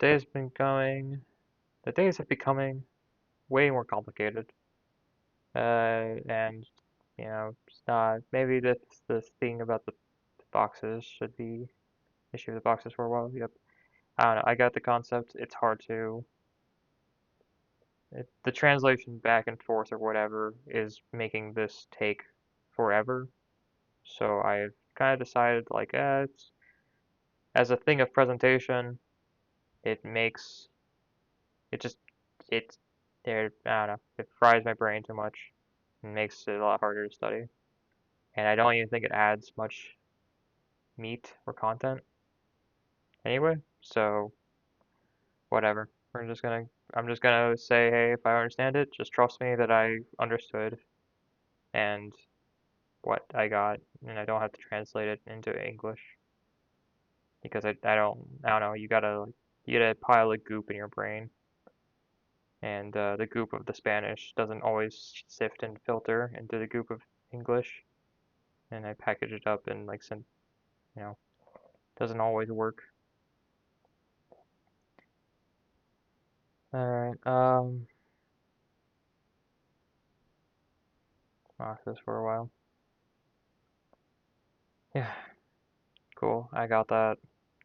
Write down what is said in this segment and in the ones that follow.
the days have becoming way more complicated. And it's not, maybe this thing about the boxes should be, issue of the boxes for a while. Yep. I don't know, I got the concept. It's hard to, the translation back and forth or whatever is making this take forever. So I've kind of decided, like, it's, as a thing of presentation, it makes, it just, it's, there, I don't know, it fries my brain too much and makes it a lot harder to study. And I don't even think it adds much meat or content anyway, so whatever. I'm just gonna say, hey, if I understand it, just trust me that I understood and what I got, and I don't have to translate it into English because I don't know. You get a pile of goop in your brain, and the goop of the Spanish doesn't always sift and filter into the goop of English, and I package it up and like send, you know, doesn't always work. All right. Watch this for a while. Yeah, cool. I got that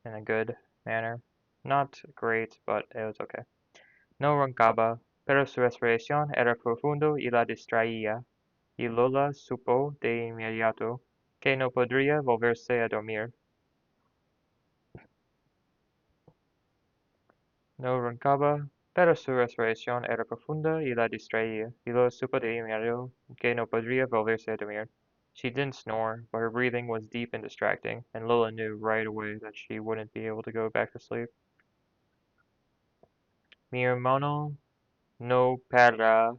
in a good manner. Not great, but it was okay. No roncaba, pero su respiración era profundo y la distraía, y Lola supo de inmediato que no podría volverse a dormir. No roncaba, pero su respiración era profunda y la distraía, y Lola supo de inmediato que no podría volverse a dormir. She didn't snore, but her breathing was deep and distracting, and Lola knew right away that she wouldn't be able to go back to sleep. Mi hermano no para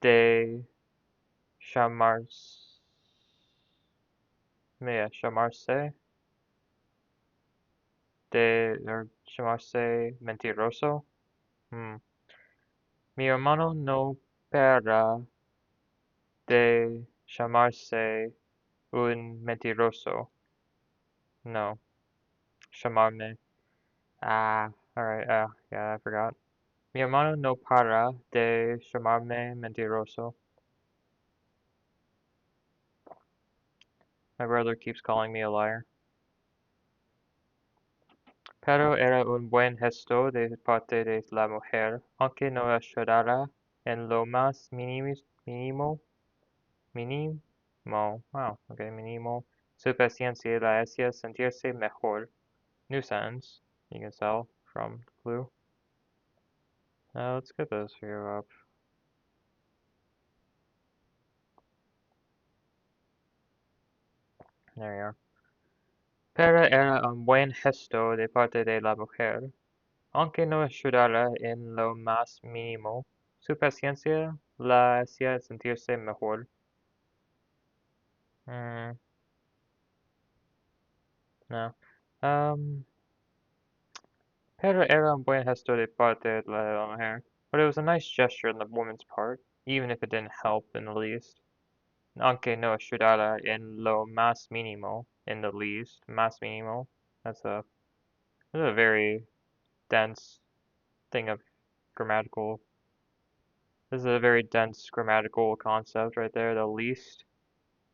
de llamarse, llamarse, llamarse mentiroso. Hmm. Mi hermano no para de llamarse un mentiroso. No, llamarme. Ah, alright, yeah, I forgot. Mi hermano no para de llamarme mentiroso. My brother keeps calling me a liar. Pero era un buen gesto de parte de la mujer, aunque no ayudara en lo más mínimo, wow, okay, mínimo, su paciencia la hacía sentirse mejor. New sentence, you can tell from the clue. Now let's get this here up. There we are. Pero era un buen gesto de parte de la mujer, aunque no ayudara en lo más mínimo. Su paciencia la hacía sentirse mejor. Mm, no. Pero era un buen gesto de parte de la mujer. But it was a nice gesture on the woman's part, even if it didn't help in the least. Aunque no ayudara en lo más mínimo, in the least, más mínimo. That's a very dense thing of grammatical. This is a very dense grammatical concept right there. The least,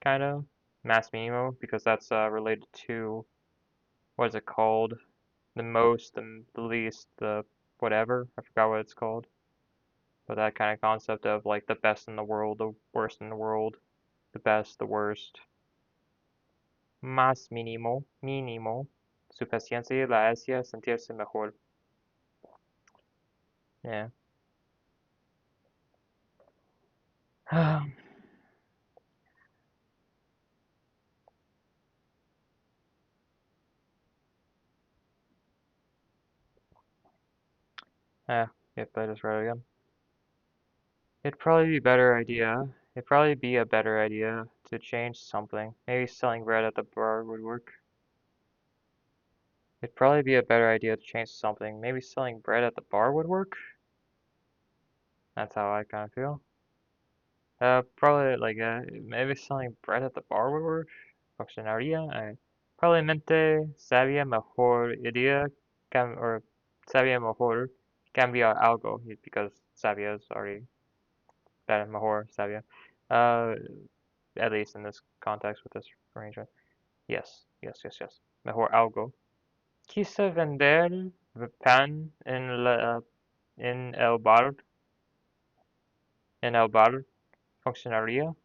kind of, más mínimo, because that's related to, what is it called? The most, the least, the whatever. I forgot what it's called. But that kind of concept of like the best in the world, the worst in the world, the best, the worst. Más mínimo. Su paciencia la hacía sentirse mejor. Yeah. Yeah, yep, I just read it again. It'd probably be a better idea to change something. Maybe selling bread at the bar would work. It'd probably be a better idea to change something. Maybe selling bread at the bar would work? That's how I kind of feel. Probably like maybe selling bread at the bar would work. Funcionaría. Probablemente sería mejor idea or Sabía mejor cambiar algo because sabía is already better mejor sabía. Uh, at least in this context with this arrangement. Yes, yes, yes, yes. Mejor algo. Quise vender pan en el bar. En el bar funcionaría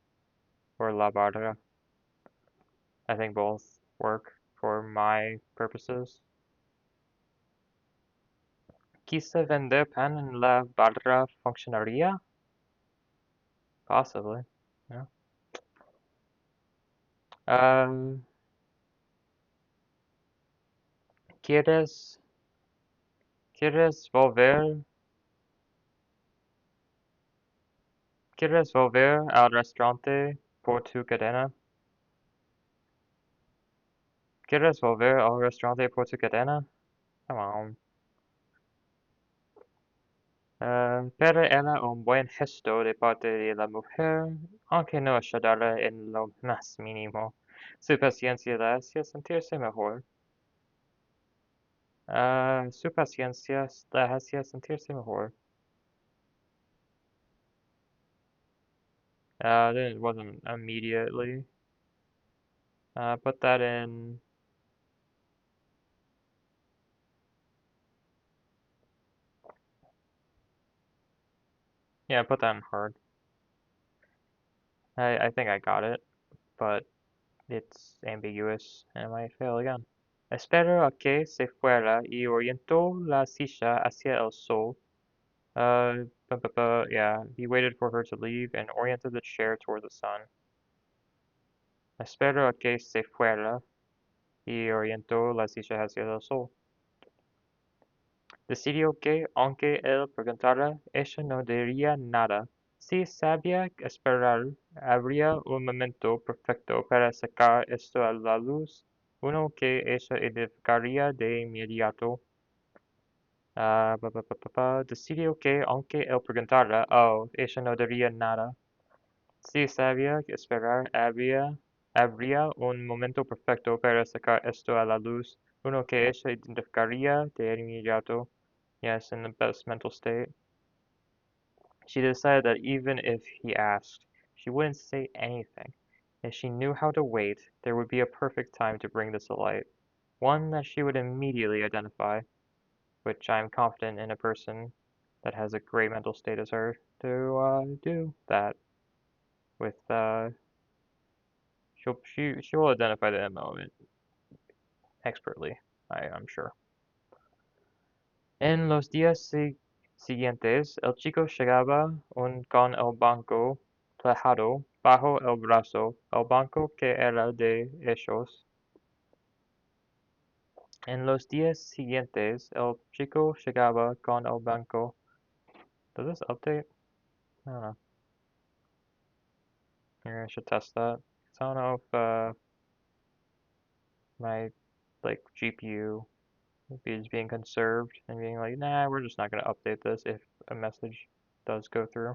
or la barra. I think both work for my purposes. Quise vender pan en la barra funcionaría? Possibly. Yeah. Um, ¿quieres, quieres volver, quieres volver al restaurante por tu cadena? ¿Quieres volver al restaurante por tu cadena? Come on. Pero era un buen gesto de parte de la mujer, aunque no ayudara en lo más mínimo. Su paciencia la hacía sentirse mejor. Su paciencia la hacía sentirse mejor. Then it wasn't immediately. Put that in. Yeah, put that in hard. I think I got it, but it's ambiguous and I might fail again. Espero a que se fuera y orientó la silla hacia el sol. Yeah, he waited for her to leave and oriented the chair toward the sun. Espero a que se fuera y orientó la silla hacia el sol. Decidió que, aunque él preguntara, ella no diría nada. Si sabía esperar, habría un momento perfecto para sacar esto a la luz, uno que ella identificaría de inmediato. Decidió que, aunque él preguntara, ella no diría nada. Si sabía esperar, habría un momento perfecto para sacar esto a la luz, uno que ella identificaría de inmediato. Yes, in the best mental state. She decided that even if he asked, she wouldn't say anything. If she knew how to wait, there would be a perfect time to bring this to light. One that she would immediately identify, which I'm confident in a person that has a great mental state as her to do that with she will identify the moment expertly, I'm sure. En los días siguientes, el chico llegaba con el banco plejado bajo el brazo, el banco que era de ellos. En los días siguientes, el chico llegaba con el banco. Does this update? I don't know. Maybe I should test that. 'Cause I don't know if my like GPU is being conserved and being like, nah, we're just not gonna update this if a message does go through.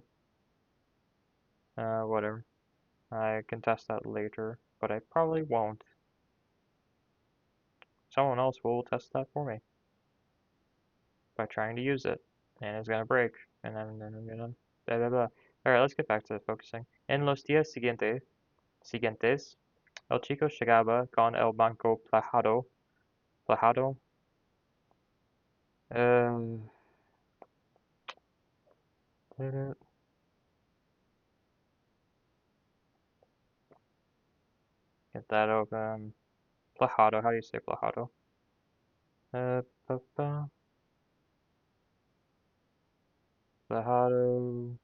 Whatever. I can test that later, but I probably won't. Someone else will test that for me by trying to use it, and it's gonna break, and then I'm gonna blah blah blah. Alright, let's get back to focusing. En los días siguientes, el chico llegaba con el banco plejado. Um, get that open. Plejado, how do you say plejado? Plejado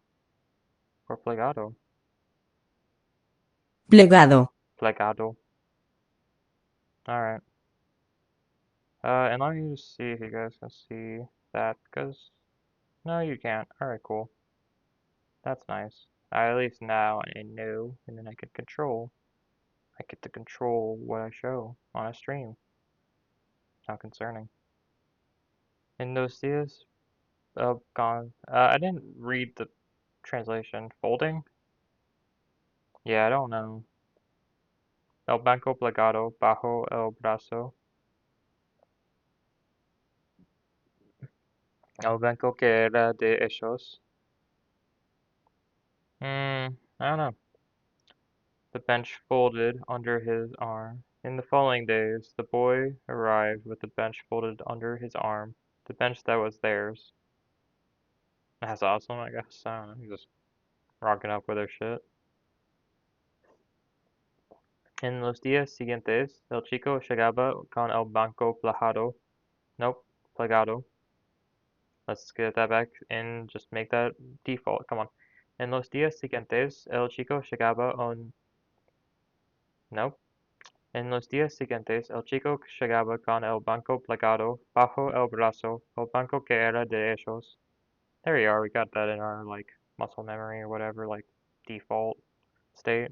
or plegado? Plegado. Plegado. Alright. And let me just see if you guys can see that, because no, you can't. Alright, cool. That's nice. At least now I know, and then I can control. I get to control what I show on a stream. How concerning. In those días, gone. I didn't read the translation. Folding? Yeah, I don't know. El banco plegado bajo el brazo. El banco que era de ellos. I don't know. The bench folded under his arm. In the following days, the boy arrived with the bench folded under his arm, the bench that was theirs. That's awesome, I guess. I don't know, he's just rocking up with their shit. En los días siguientes, el chico llegaba con el banco plajado. Nope, plegado. Let's get that back and just make that default. Come on. En los días siguientes, el chico llegaba on. Nope. En los días siguientes, el chico llegaba con el banco plegado bajo el brazo, el banco que era de ellos. There you are, we got that in our, like, muscle memory or whatever, like, default state.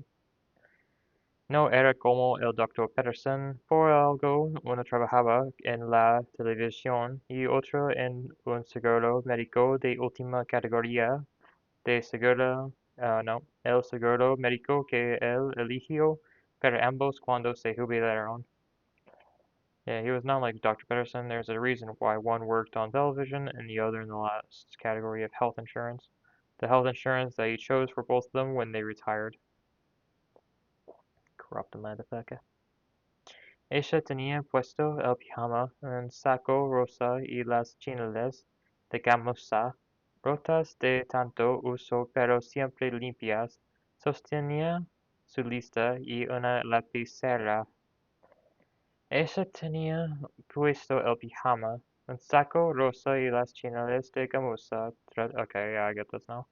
No era como el Dr. Peterson, por algo uno trabajaba en la televisión y otro en un seguro médico de última categoría de seguro, no, el seguro médico que él eligió para ambos cuando se jubilaron. Yeah, he was not like Dr. Peterson. There's a reason why one worked on television and the other in the last category of health insurance. The health insurance that he chose for both of them when they retired. Corrupt motherfucker. Ella tenía puesto el pijama, un saco rosa y las chinelas de gamuza, rotas de tanto uso pero siempre limpias. Sostenía su lista y una lapicera. Ella tenía puesto el pijama, un saco rosa y las chinelas de gamuza. Okay, yeah, I get this now.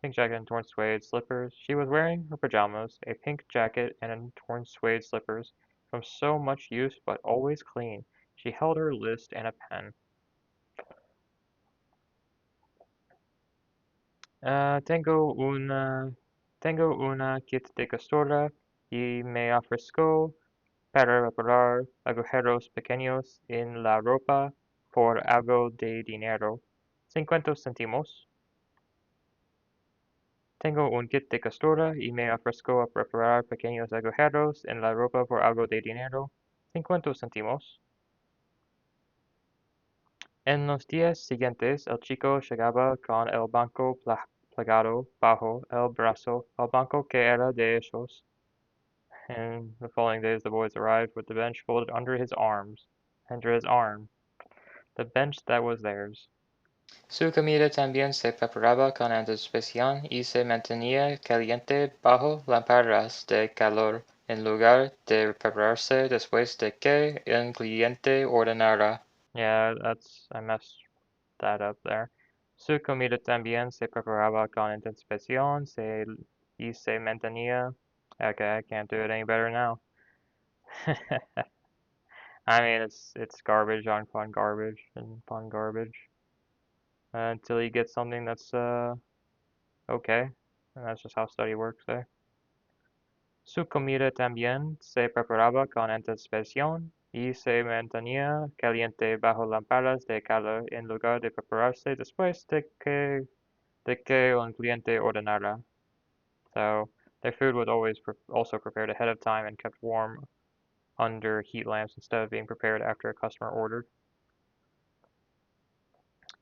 Pink jacket and torn suede slippers. She was wearing her pajamas, a pink jacket and torn suede slippers, from so much use but always clean. She held her list and a pen. Tengo una kit de costura y me ofrezco para reparar agujeros pequeños en la ropa por algo de dinero. 50 céntimos. Tengo un kit de costura y me ofrezco a reparar pequeños agujeros en la ropa por algo de dinero. 50 céntimos. En los días siguientes, el chico llegaba con el banco plegado bajo el brazo, el banco que era de ellos. In the following days, the boys arrived with the bench folded under his arm, the bench that was theirs. Su comida también se preparaba con anticipación y se mantenía caliente bajo lámparas de calor, en lugar de prepararse después de que el cliente ordenara. Yeah, I messed that up there. Su comida también se preparaba con anticipación y se mantenía. Okay, I can't do it any better now. I mean, it's garbage on fun garbage and fun garbage until you get something that's okay, and that's just how study works there. Su comida también se preparaba con anticipación y se mantenía caliente bajo lámparas de calor en lugar de prepararse después de que un cliente ordenara. So their food was always also prepared ahead of time and kept warm under heat lamps instead of being prepared after a customer ordered.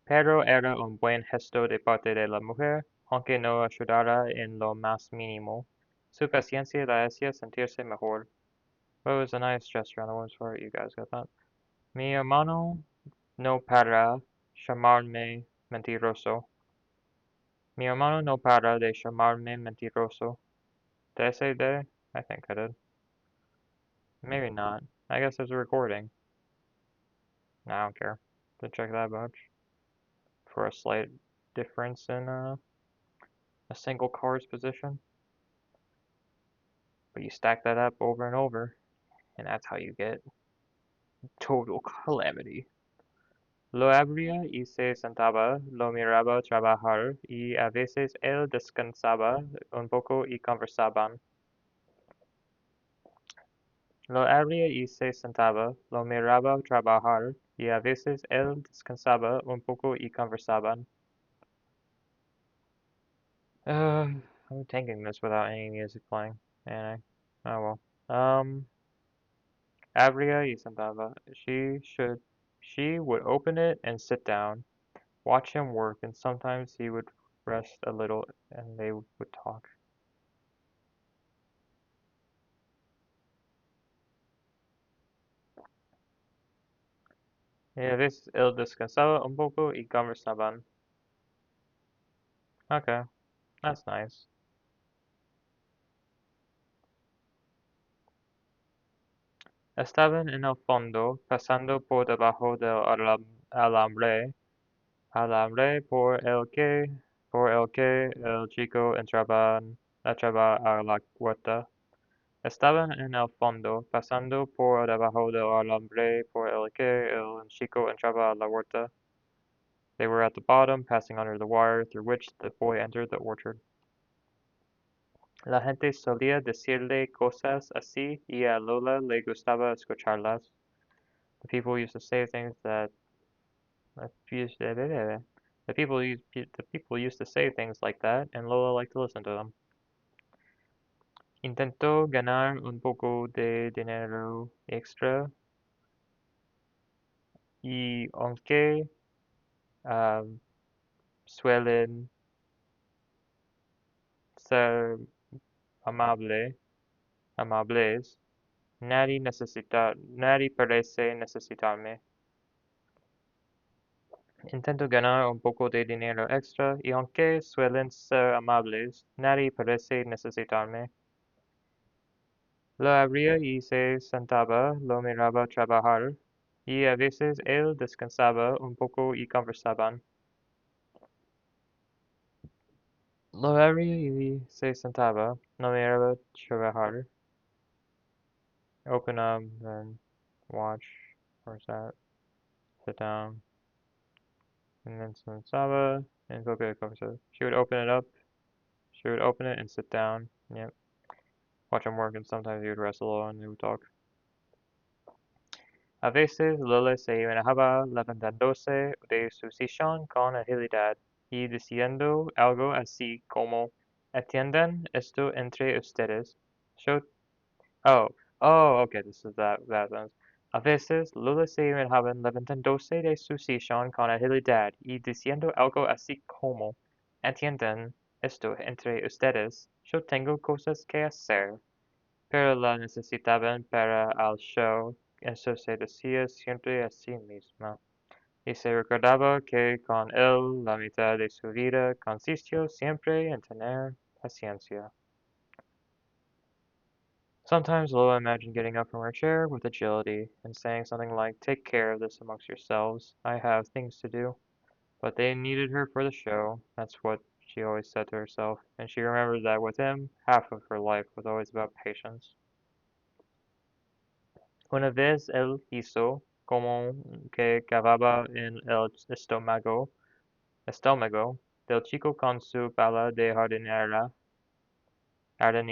Pero era un buen gesto de parte de la mujer, aunque no ayudara en lo más mínimo. Su paciencia la hacía sentirse mejor. Well, it was a nice gesture on the woman's part. You guys got that. Mi hermano no para llamarme mentiroso. Mi hermano no para de llamarme mentiroso. Did I say de? I think I did. Maybe not. I guess there's a recording. No, I don't care. Didn't check that much. For a slight difference in a single card's position. But you stack that up over and over, and that's how you get total calamity. Lo abría y se sentaba, lo miraba trabajar, y a veces él descansaba un poco y conversaban. Lo abría y se sentaba, lo miraba trabajar, y a veces él descansaba un poco y conversaban. I'm tanking this without any music playing. And oh well. Abria y sentaba. She would open it and sit down. watch him work, and sometimes he would rest a little and they would talk. Y a veces él descansaba un poco y conversaban. Okay, that's nice. Estaban en el fondo, pasando por debajo del alambre por el que el chico entraba a la puerta. Estaban en el fondo, pasando por debajo del alambre por el que el chico entraba a la huerta. They were at the bottom, passing under the wire through which the boy entered the orchard. La gente solía decirle cosas así y a Lola le gustaba escucharlas. The people used to say things that the people used to say things like that, and Lola liked to listen to them. Intentó ganar un poco de dinero extra y aunque um, suelen ser amables, nadie parece necesitarme. Intento ganar un poco de dinero extra y aunque suelen ser amables, nadie parece necesitarme. Lo abría y se sentaba, lo miraba trabajar, y a veces él descansaba un poco y conversaban. Lo abría y se sentaba, lo miraba trabajar. Open up and watch. Where's that? Sit down. And then sentaba and poco de conversation. She would open it up. She would open it and sit down. Yep. Watch him work, and sometimes he would rest a little and they would talk. A veces Lola se manejaba levantándose de su sillón con agilidad y diciendo algo así como "¿Entienden esto entre ustedes?" Yo, oh, okay, this is that sentence. A veces Lola se manejaba levantándose de su sillón con agilidad y diciendo algo así como "¿Entienden esto entre ustedes? Yo tengo cosas que hacer." Pero la necesitaban para el show, eso se decía siempre a sí misma, y se recordaba que con él la mitad de su vida consistió siempre en tener paciencia. Sometimes Lola imagined getting up from her chair with agility and saying something like, "Take care of this amongst yourselves. I have things to do." But they needed her for the show. That's what she always said to herself, and she remembered that with him, half of her life was always about patience. Una vez él hizo como que cavaba en el estómago del chico con su pala de jardinería, pala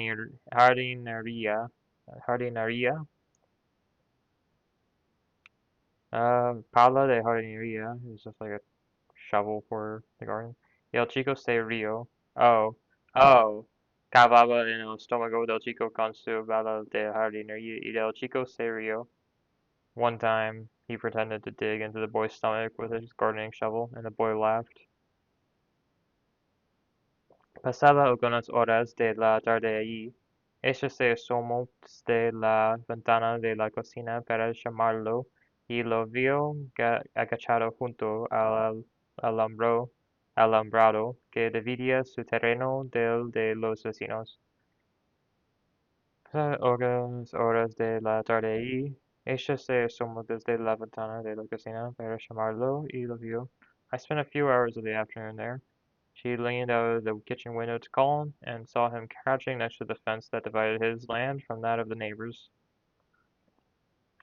de jardinería is just like a shovel for the garden. Y el chico se rió. Oh, oh, cavaba en el estómago del chico con su pala de jardinería y el chico se rió. One time, he pretended to dig into the boy's stomach with his gardening shovel, and the boy laughed. Pasaba algunas horas de la tarde allí. Ella se asomó desde la ventana de la cocina para llamarlo y lo vio agachado junto al alambrado que dividía su terreno del de los vecinos. Horas de la tarde allí. Ella se asomó desde la ventana de la cocina para llamarlo y lo vio. I spent a few hours of the afternoon there. She leaned out of the kitchen window to call him, and saw him crouching next to the fence that divided his land from that of the neighbors.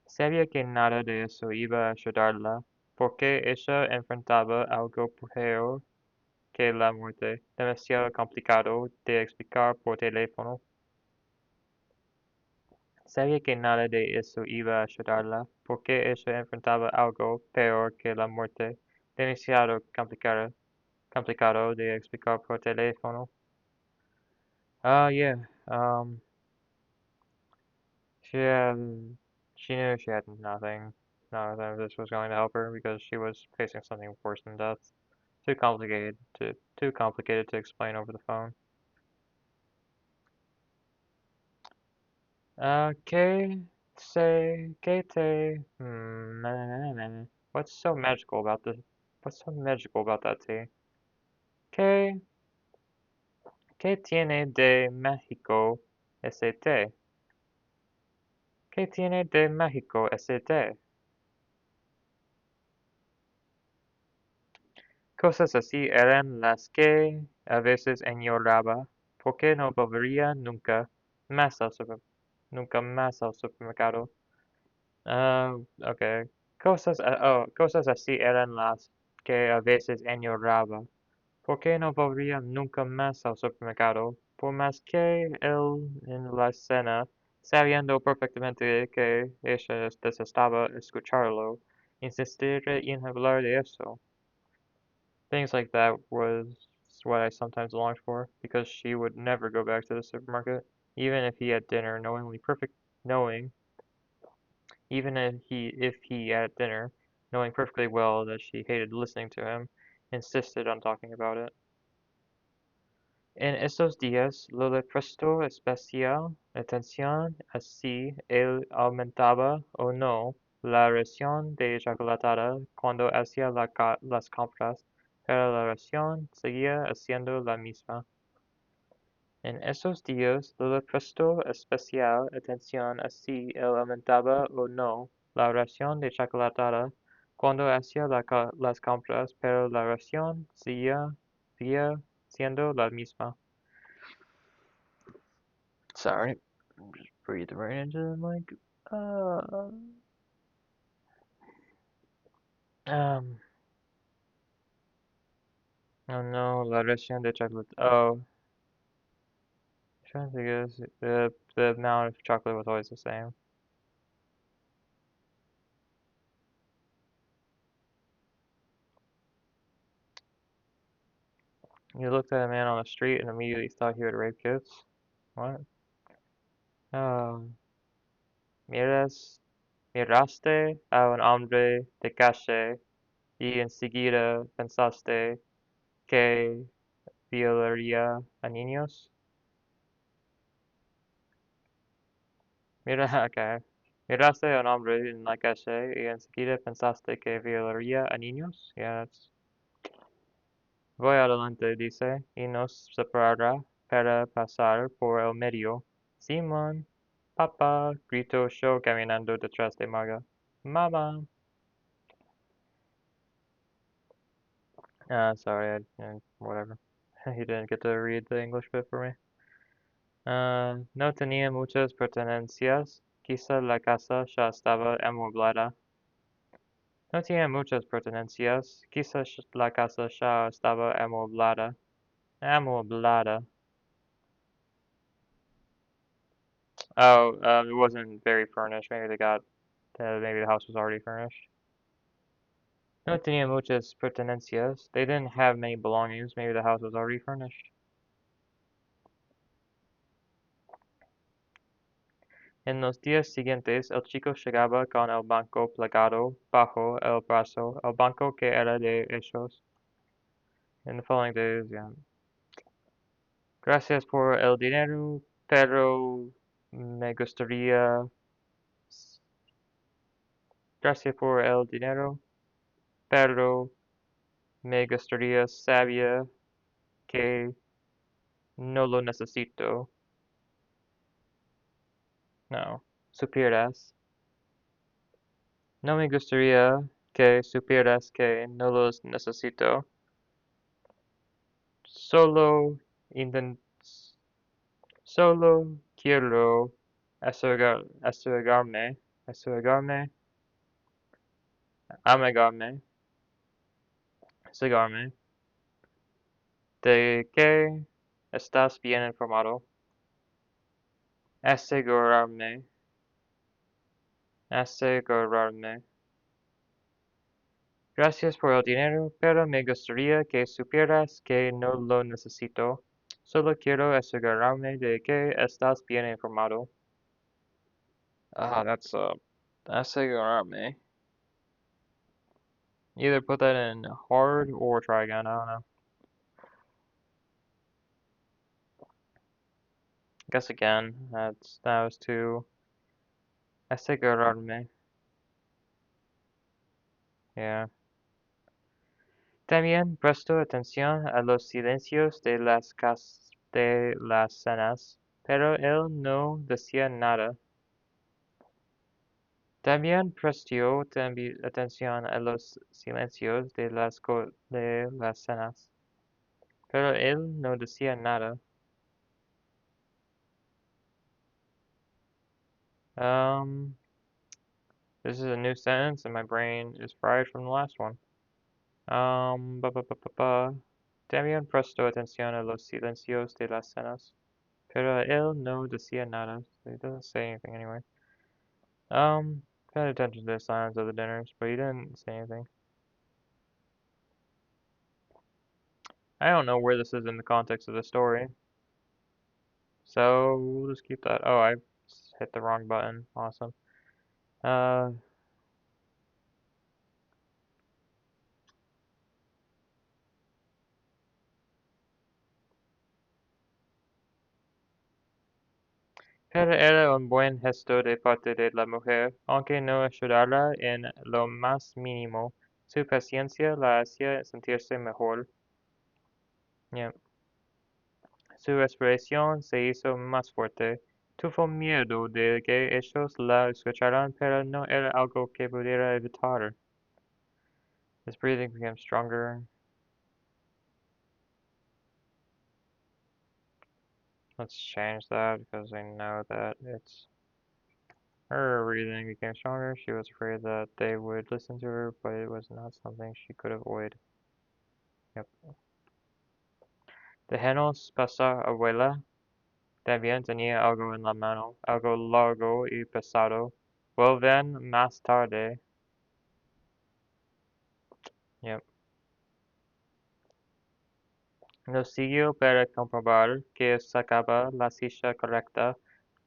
Sabía que nada de eso iba a ayudarla, porque ella enfrentaba algo peor que la muerte, demasiado complicado de explicar por teléfono. Sabía que nada de eso iba a ayudarla, porque ella enfrentaba algo peor que la muerte, demasiado complicado de explicar por teléfono. Yeah. She had, she knew she had nothing. None of this was going to help her because she was facing something worse than death. Too complicated to explain over the phone. Que que te What's so magical about this? What's so magical about that tea? Que que tiene de México ese té? Que tiene de México ese té? Cosas así eran las que a veces añoraba, porque no volvería más al nunca más al supermercado. Okay. Cosas así eran las que a veces añoraba, porque no volvería nunca más al supermercado, por más que él en la escena, sabiendo perfectamente que ella detestaba escucharlo, insistiera en hablar de eso. Things like that was what I sometimes longed for, because she would never go back to the supermarket, even if he had dinner, knowing, even if he at dinner, knowing perfectly well that she hated listening to him, insisted on talking about it. En esos días lo le prestó especial atención a si él aumentaba o no la ración de chocolatada cuando hacía las compras, pero la ración seguía haciendo la misma. En esos días le prestó especial atención a si él aumentaba o no la ración de chocolatada cuando hacía las compras, pero la ración seguía siendo la misma. Sorry, just breathe right into the mic. Um, oh no, la ración de chocolate. Oh, I'm trying to think of this. The amount of chocolate was always the same. You looked at a man on the street and immediately thought he would rape kids. What? Um, miraste a un hombre de calle y enseguida pensaste que violaría a niños. Mira, okay. Miraste a un hombre en la calle y enseguida pensaste que violaría a niños. Yeah, that's... Voy adelante, dice, y nos separará para pasar por el medio. Simón, papá, gritó yo caminando detrás de Maga. Mamá. Sorry, whatever. He didn't get to read the English bit for me. No tenía muchas pertenencias. Quizá la casa ya estaba amueblada. No tenía muchas pertenencias. Quizá la casa ya estaba amueblada. Amueblada. Oh, it wasn't very furnished. Maybe the house was already furnished. No tenía muchas pertenencias. They didn't have many belongings. Maybe the house was already furnished. En los días siguientes, el chico llegaba con el banco plegado bajo el brazo, el banco que era de ellos. In the following days, yeah. Gracias por el dinero, pero me gustaría... Gracias por el dinero, pero me gustaría saber que no lo necesito. No, supieras. No me gustaría que supieras que no los necesito. Solo intent... Solo quiero asegurarme, amargarme, asegurarme de que estás bien informado. Asegurarme, asegurarme. Gracias por el dinero, pero me gustaría que supieras que no lo necesito. Solo quiero asegurarme de que estás bien informado. That's asegurarme. Either put that in hard or try again. I don't know. Guess again. That was too asegurarme. Yeah. También prestó atención a los silencios de de las cenas, pero él no decía nada. También prestó atención a los silencios de de las cenas, pero él no decía nada. Um, this is a new sentence and my brain is fried from the last one. Ba ba ba ba ba. También prestó atención a los silencios de las cenas, pero él no decía nada. So he doesn't say anything anyway. Paid attention to the silence of the dinners, but he didn't say anything. I don't know where this is in the context of the story, so we'll just keep that. Oh, I hit the wrong button. Awesome. Uh, Pero era un buen gesto de parte de la mujer, aunque no ayudara en lo más mínimo. Su paciencia la hacía sentirse mejor. Yeah. Su respiración se hizo más fuerte. Tuvo miedo de que ellos la escucharan, pero no era algo que pudiera evitar. His breathing became stronger. Let's change that because I know that it's her breathing became stronger. She was afraid that they would listen to her, but it was not something she could avoid. Yep. Déjenos pasar, abuela. También tenía algo en la mano, algo largo y pesado. Vuelven más tarde. Yep. Nos siguió para comprobar que sacaba la silla correcta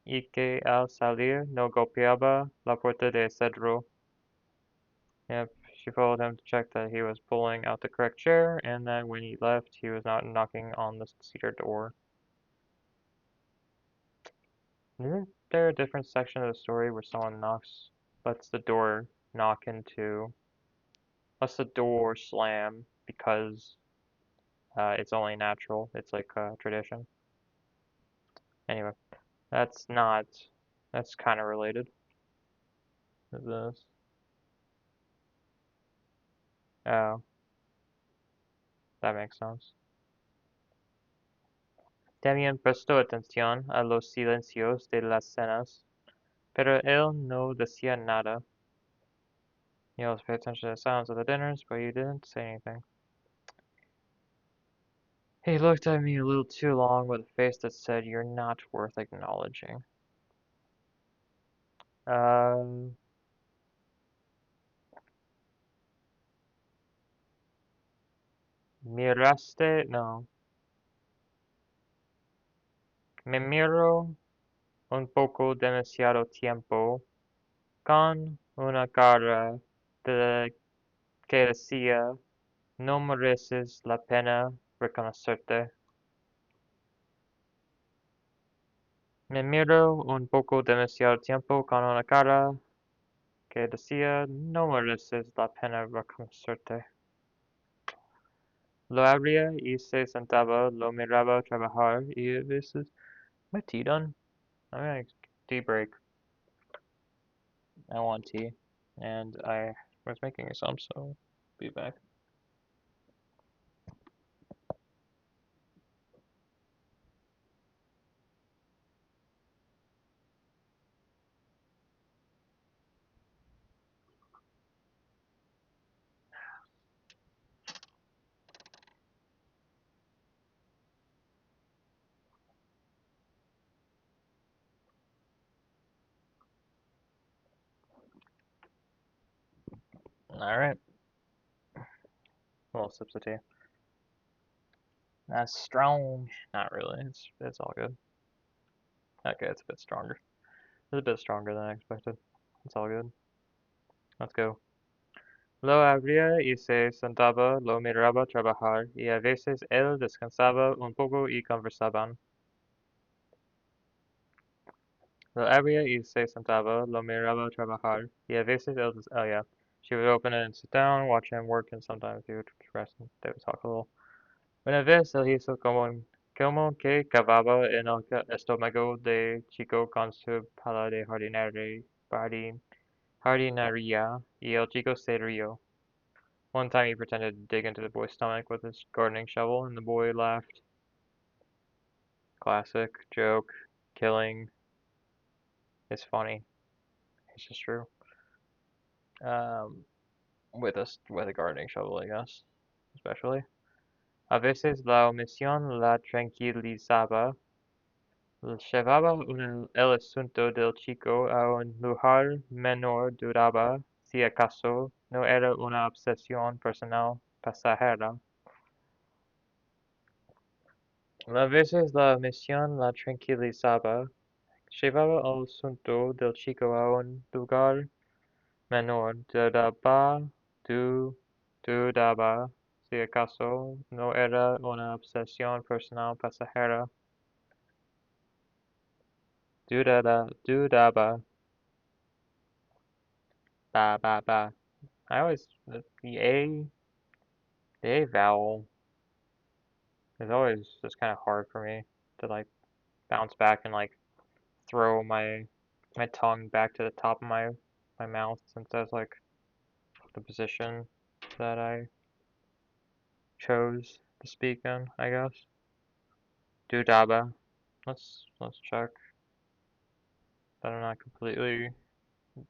y que al salir no golpeaba la puerta de cedro. Yep, she followed him to check that he was pulling out the correct chair and that when he left, he was not knocking on the cedar door. Isn't there a different section of the story where someone lets the door knock into, lets the door slam because it's only natural. It's like a tradition. Anyway, that's not, that's kind of related to this. Oh, that makes sense. También prestó atención a los silencios de las cenas, pero él no decía nada. He always paid attention to the sounds of the dinners, but he didn't say anything. He looked at me a little too long with a face that said, "You're not worth acknowledging." Um, Miraste? No. Me miro un poco demasiado tiempo, con una cara de que decía, no mereces la pena reconocerte. Me miro un poco demasiado tiempo con una cara que decía, no mereces la pena reconocerte. Lo abría y se sentaba, lo miraba trabajar y a veces, my tea done? I'm gonna tea break. I want tea, and I was making some, so be back. Alright, little sips of tea. That's strong. Not really, it's all good. Okay, it's a bit stronger. It's a bit stronger than I expected. It's all good. Let's go. Lo abría y se sentaba, lo miraba trabajar, y a veces él descansaba un poco y conversaban. Lo abría y se sentaba, lo miraba trabajar, y a veces él, oh yeah, she would open it and sit down, watch him work, and sometimes he would rest and they would talk a little. Una vez él hizo como que cavaba en el estómago de chico con su pala de jardinería, y el chico se rió. One time he pretended to dig into the boy's stomach with his gardening shovel, and the boy laughed. Classic joke, killing. It's funny. It's just true. Um, with a gardening shovel, I guess, especially. A veces la omisión la tranquilizaba. Llevaba el asunto del chico a un lugar menor, dudaba si acaso no era una obsesión personal pasajera. A veces la omisión la tranquilizaba. Llevaba el asunto del chico a un lugar menor, dudaba si acaso no era una obsesión personal pasajera. Dudaba, ba. I always, the A vowel is always just kind of hard for me to like bounce back and like throw my tongue back to the top of my mouth since that's like the position that I chose to speak in, I guess. Dudaba. Let's check that I'm not completely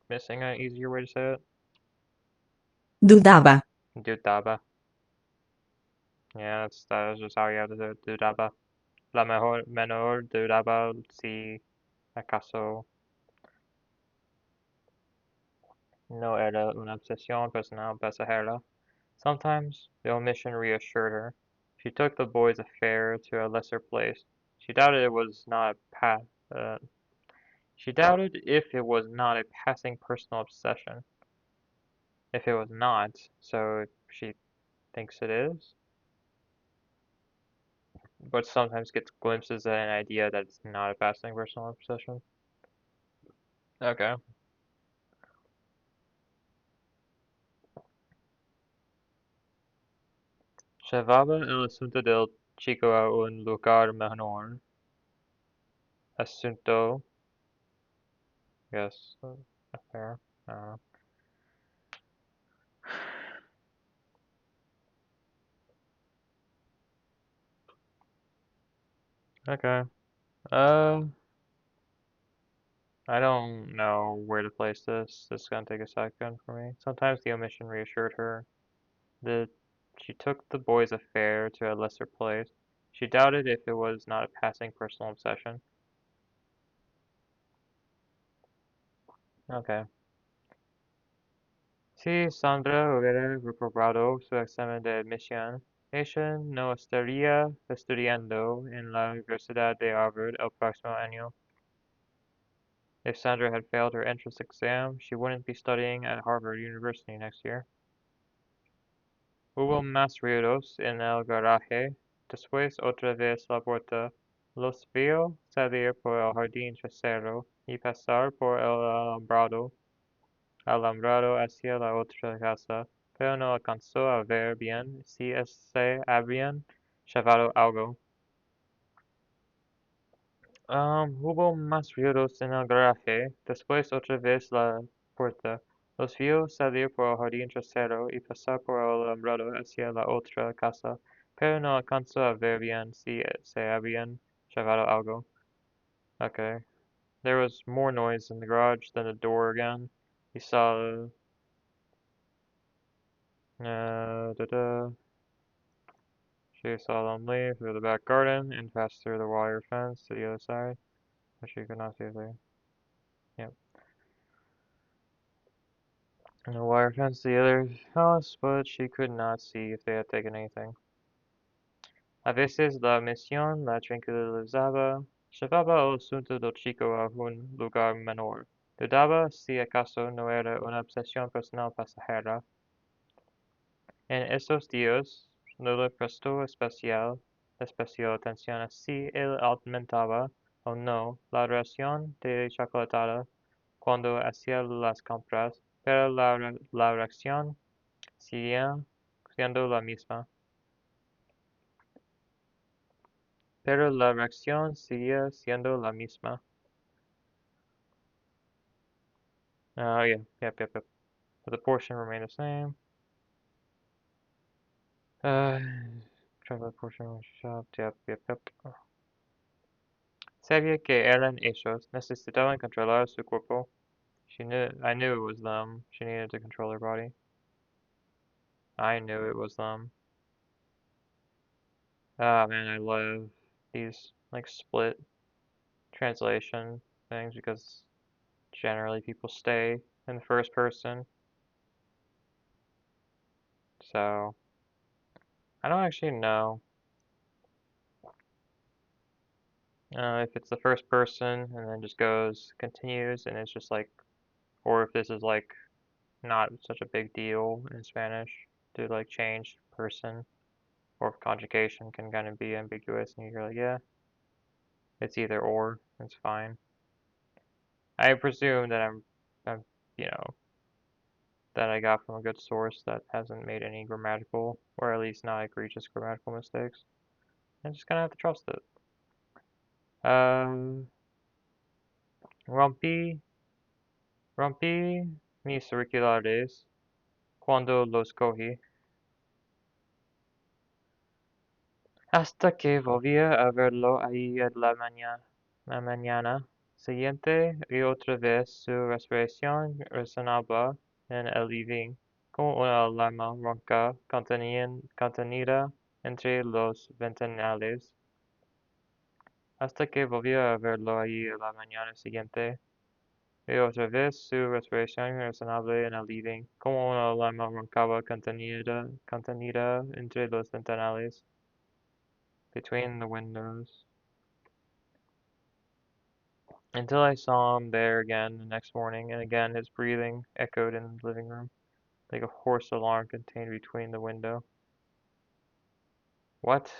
missing an easier way to say it. Dudaba. Dudaba. Yeah, that is just how you have to do it. Dudaba. La mejor menor dudaba si acaso no era una obsesión personal pasajera. Sometimes the omission reassured her. She took the boy's affair to a lesser place. She doubted it was not she doubted if it was not a passing personal obsession. If it was not, so she thinks it is, but sometimes gets glimpses at an idea that it's not a passing personal obsession. Okay. Llevaba el asunto del chico a un lugar menor. Asunto, yes, affair. Uh, okay. Uh, I don't know where to place this. This is gonna take a second for me. Sometimes the omission reassured her. The She took the boy's affair to a lesser place. She doubted if it was not a passing personal obsession. Okay. Si Sandra hubiera reprobado su examen de admisión, ella no estaría estudiando en la Universidad de Harvard el próximo año. If Sandra had failed her entrance exam, she wouldn't be studying at Harvard University next year. Hubo más ruidos en el garaje. Después otra vez la puerta. Los vio salir por el jardín trasero y pasar por el alambrado hacia la otra casa, pero no alcanzó a ver bien si se habían llevado algo. Hubo más ruidos en el garaje. Después otra vez la puerta. Los vio salir por el jardín trasero y pasar por el alambrado hacia la otra casa, pero no alcanzó a ver bien si se habían llevado algo. Okay. There was more noise in the garage than the door again. He saw She saw them leave through the back garden and pass through the wire fence to the other side, but she could not see if they. Yep. And the wire fence to the other house, but she could not see if they had taken anything. A veces la misión la tranquilizaba. Llevaba el asunto del chico a un lugar menor. Dudaba si acaso no era una obsesión personal pasajera. En esos días no le prestó especial atención a si él aumentaba o no la ración de chocolatada cuando hacía las compras, pero la reacción seguía siendo la misma. Pero la reacción seguía siendo la misma. Oh, yeah, yep. But the portion remained the same. Chocolate portion was shopped, yep. Sabía que eran ellos. Necesitaban controlar su cuerpo. I knew it was them. She needed to control her body. I knew it was them. Ah, man, I love these, like, split translation things because generally people stay in the first person. So, I don't actually know if it's the first person and then just continues, and it's just like, or if this is like not such a big deal in Spanish to like change person, or if conjugation can kind of be ambiguous and you're like, yeah, it's either or, it's fine. I presume that I'm, you know, that I got from a good source that hasn't made any grammatical, or at least not egregious grammatical mistakes. I just kind of have to trust it. Rompí, rompí mis auriculares cuando los cogí, hasta que volví a verlo ahí en la mañana siguiente y otra vez su respiración resonaba en el living, como una alarma ronca contenida entre los ventanales, hasta que volví a verlo ahí en la mañana siguiente y otra vez su respiración resonaba en el living, como una alarma roncaba contenida entre los ventanales, between the windows. Until I saw him there again the next morning, and again his breathing echoed in the living room, like a hoarse alarm contained between the window. What?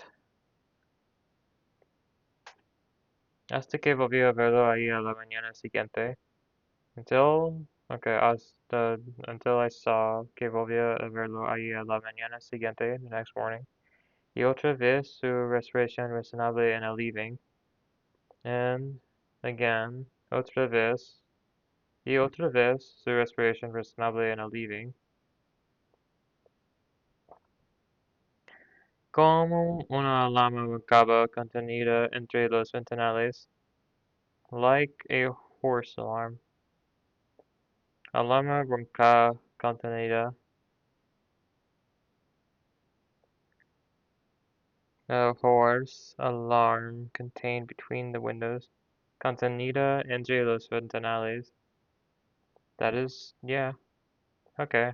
Hasta que volví a verlo ahí a la mañana siguiente. Until I saw que volvía a verlo ahí a la mañana siguiente, the next morning. Y otra vez su respiración resonable en el living. And again, y otra vez su respiración resonable en el living. Como una alarma roncaba contenida entre los ventanales, like a horse alarm. Alarma ronca contenida. A horse alarm contained between the windows. Contenida entre los ventanales. That is, yeah, okay.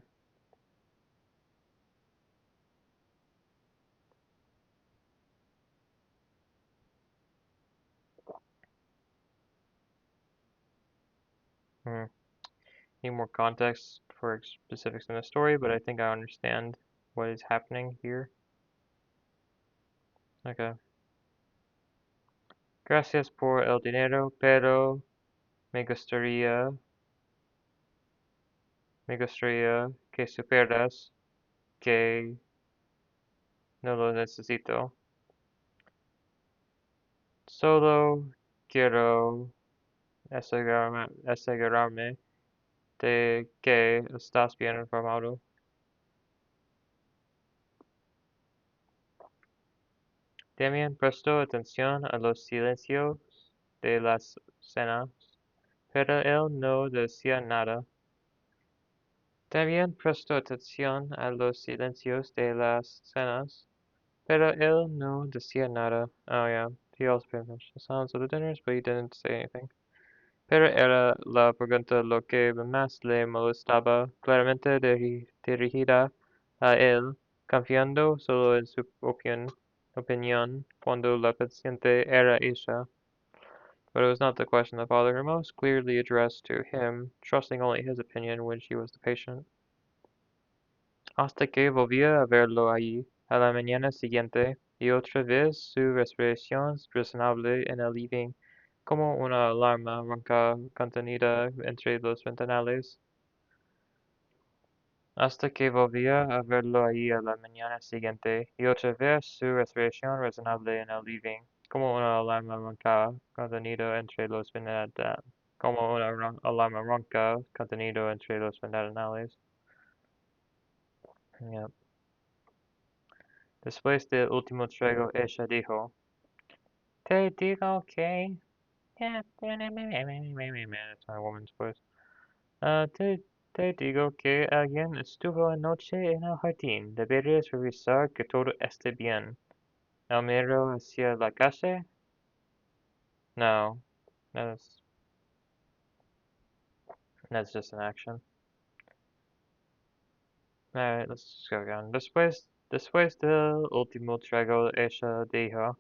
Hmm. Need more context for specifics in the story, but I think I understand what is happening here. Okay. Gracias por el dinero, pero me gustaría que supieras que no lo necesito. Solo quiero asegurarme de que estás bien informado. También prestó atención a los silencios de las cenas, pero él no decía nada. También prestó atención a los silencios de las cenas, pero él no decía nada. Oh yeah, he also paid attention to the sounds of the dinners, but he didn't say anything. Pero era la pregunta lo que más le molestaba, claramente dirigida a él, confiando solo en su opinión cuando la paciente era ella. But it was not the question the father most clearly addressed to him, trusting only his opinion when she was the patient. hasta que volvía a verlo allí a la mañana siguiente, y otra vez su respiración razonable en el living, como una alarma ronca contenida entre los ventanales. Hasta que volvía a verlo allí a la mañana siguiente, y otra vez su respiración razonable en el living, como una alarma ronca contenida entre los ventanales. Como una alarma ronca contenido entre los ventanales. Yep. Después del último trago, ella dijo, te digo que... That's my woman's voice. Te digo que alguien estuvo anoche en el jardín. Deberías revisar que todo esté bien. ¿El miró hacia la calle? No. That's, that's just an action. Alright, let's just go again. Después del último trago, ella dijo,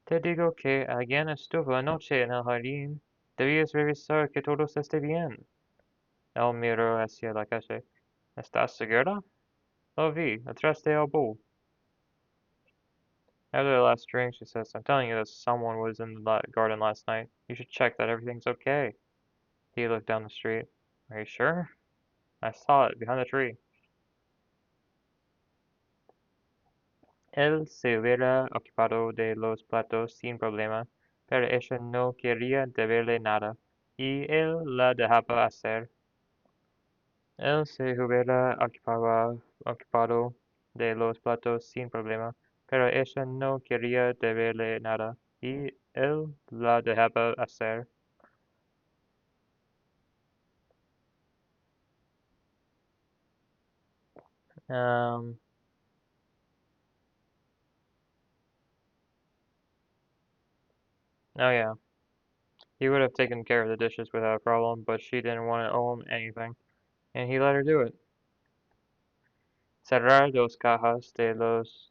te digo que alguien estuvo anoche en el jardín. Debías revisar que todo esté bien. Él miró hacia la calle. ¿Estás segura? Lo vi, atrás de el bull. After the last drink, she says, I'm telling you that someone was in the garden last night. You should check that everything's okay. He looked down the street. Are you sure? I saw it, behind the tree. Él se hubiera ocupado de los platos sin problema, pero ella no quería deberle nada, y él la dejaba hacer. Él se hubiera ocupado de los platos sin problema, pero ella no quería deberle nada, y él la dejaba hacer. Um, oh yeah, he would have taken care of the dishes without a problem, but she didn't want to own anything, and he let her do it. Cerrar dos cajas de los...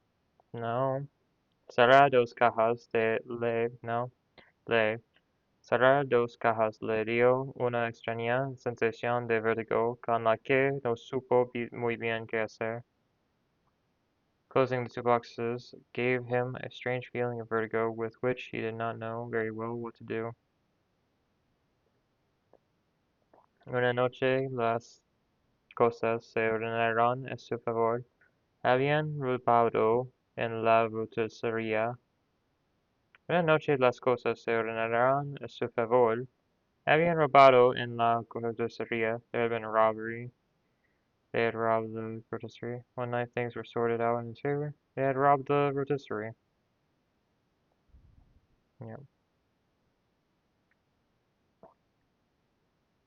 No. Cerrar dos cajas de no. Cerrar dos cajas le dio una extraña sensación de vértigo con la que no supo muy bien qué hacer. Closing the two boxes gave him a strange feeling of vertigo with which he did not know very well what to do. Una noche las cosas se ordenaron a su favor. Habían robado en la roticería. Una noche las cosas se ordenaron a su favor. Habían robado en la roticería. There had been a robbery. They had robbed the rotisserie. One night things were sorted out in his favor. They had robbed the rotisserie. Yeah.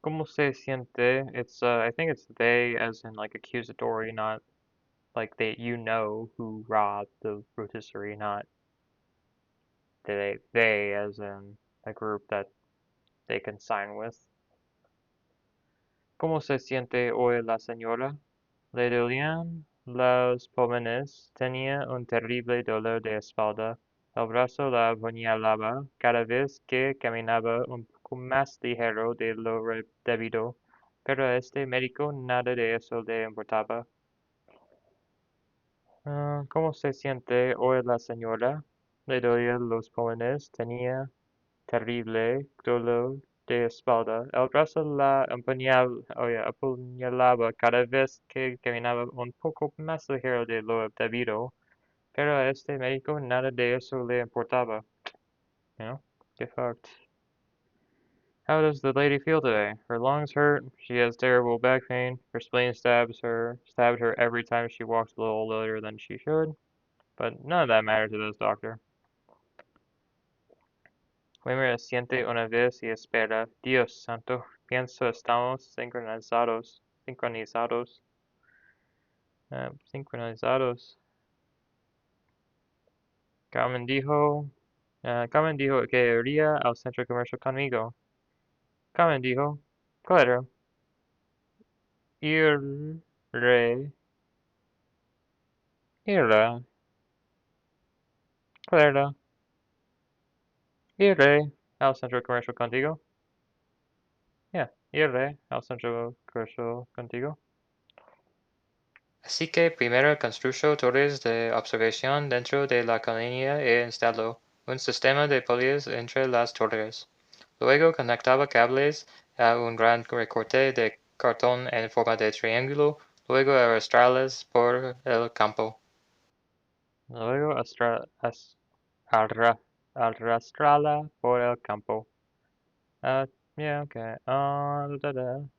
¿Cómo se siente? It's I think it's they as in like accusatory, not like they who robbed the rotisserie, not they as in a group that they can sign with. ¿Cómo se siente hoy la señora? Le dolían los pulmones, tenía un terrible dolor de espalda. El brazo la apuñalaba cada vez que caminaba un poco más ligero de lo debido, pero a este médico nada de eso le importaba. ¿Cómo se siente hoy la señora? Le dolían los pulmones, tenía terrible dolor de espalda. El brazo la apuñalaba cada vez que caminaba un poco más ligero de lo debido, pero a este médico nada de eso le importaba. You know, get fucked. How does the lady feel today? Her lungs hurt, she has terrible back pain, her spleen stabbed her every time she walks a little later than she should, but none of that matters to this doctor. Primero siente una vez y espera. Dios santo, pienso estamos sincronizados. Carmen dijo que iría al centro comercial conmigo. Carmen dijo, claro, iré, iré, claro, iré al centro comercial contigo. Yeah, iré al centro comercial contigo. Así que primero construyó torres de observación dentro de la colonia e instaló un sistema de policías entre las torres. Luego conectaba cables a un gran recorte de cartón en forma de triángulo, luego arrastrarlas por el campo. Luego arrastrarla por el campo. Yeah, okay.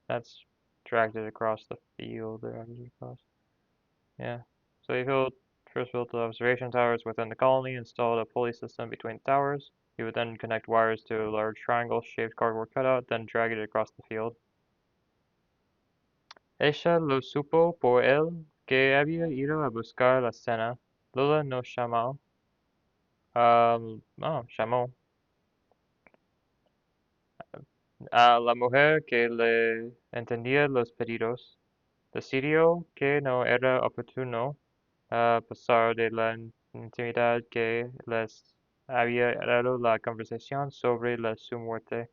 That's dragged it across the field. Dragged it across. Yeah. So first built the observation towers within the colony, installed a pulley system between the towers. He would then connect wires to a large triangle-shaped cardboard cutout, then drag it across the field. Ella lo supo por él que había ido a buscar la cena. Lola no llamó. Llamó a la mujer que le entendía los pedidos. Decidió que no era oportuno a pesar de la intimidad que les había dado la conversación sobre su muerte.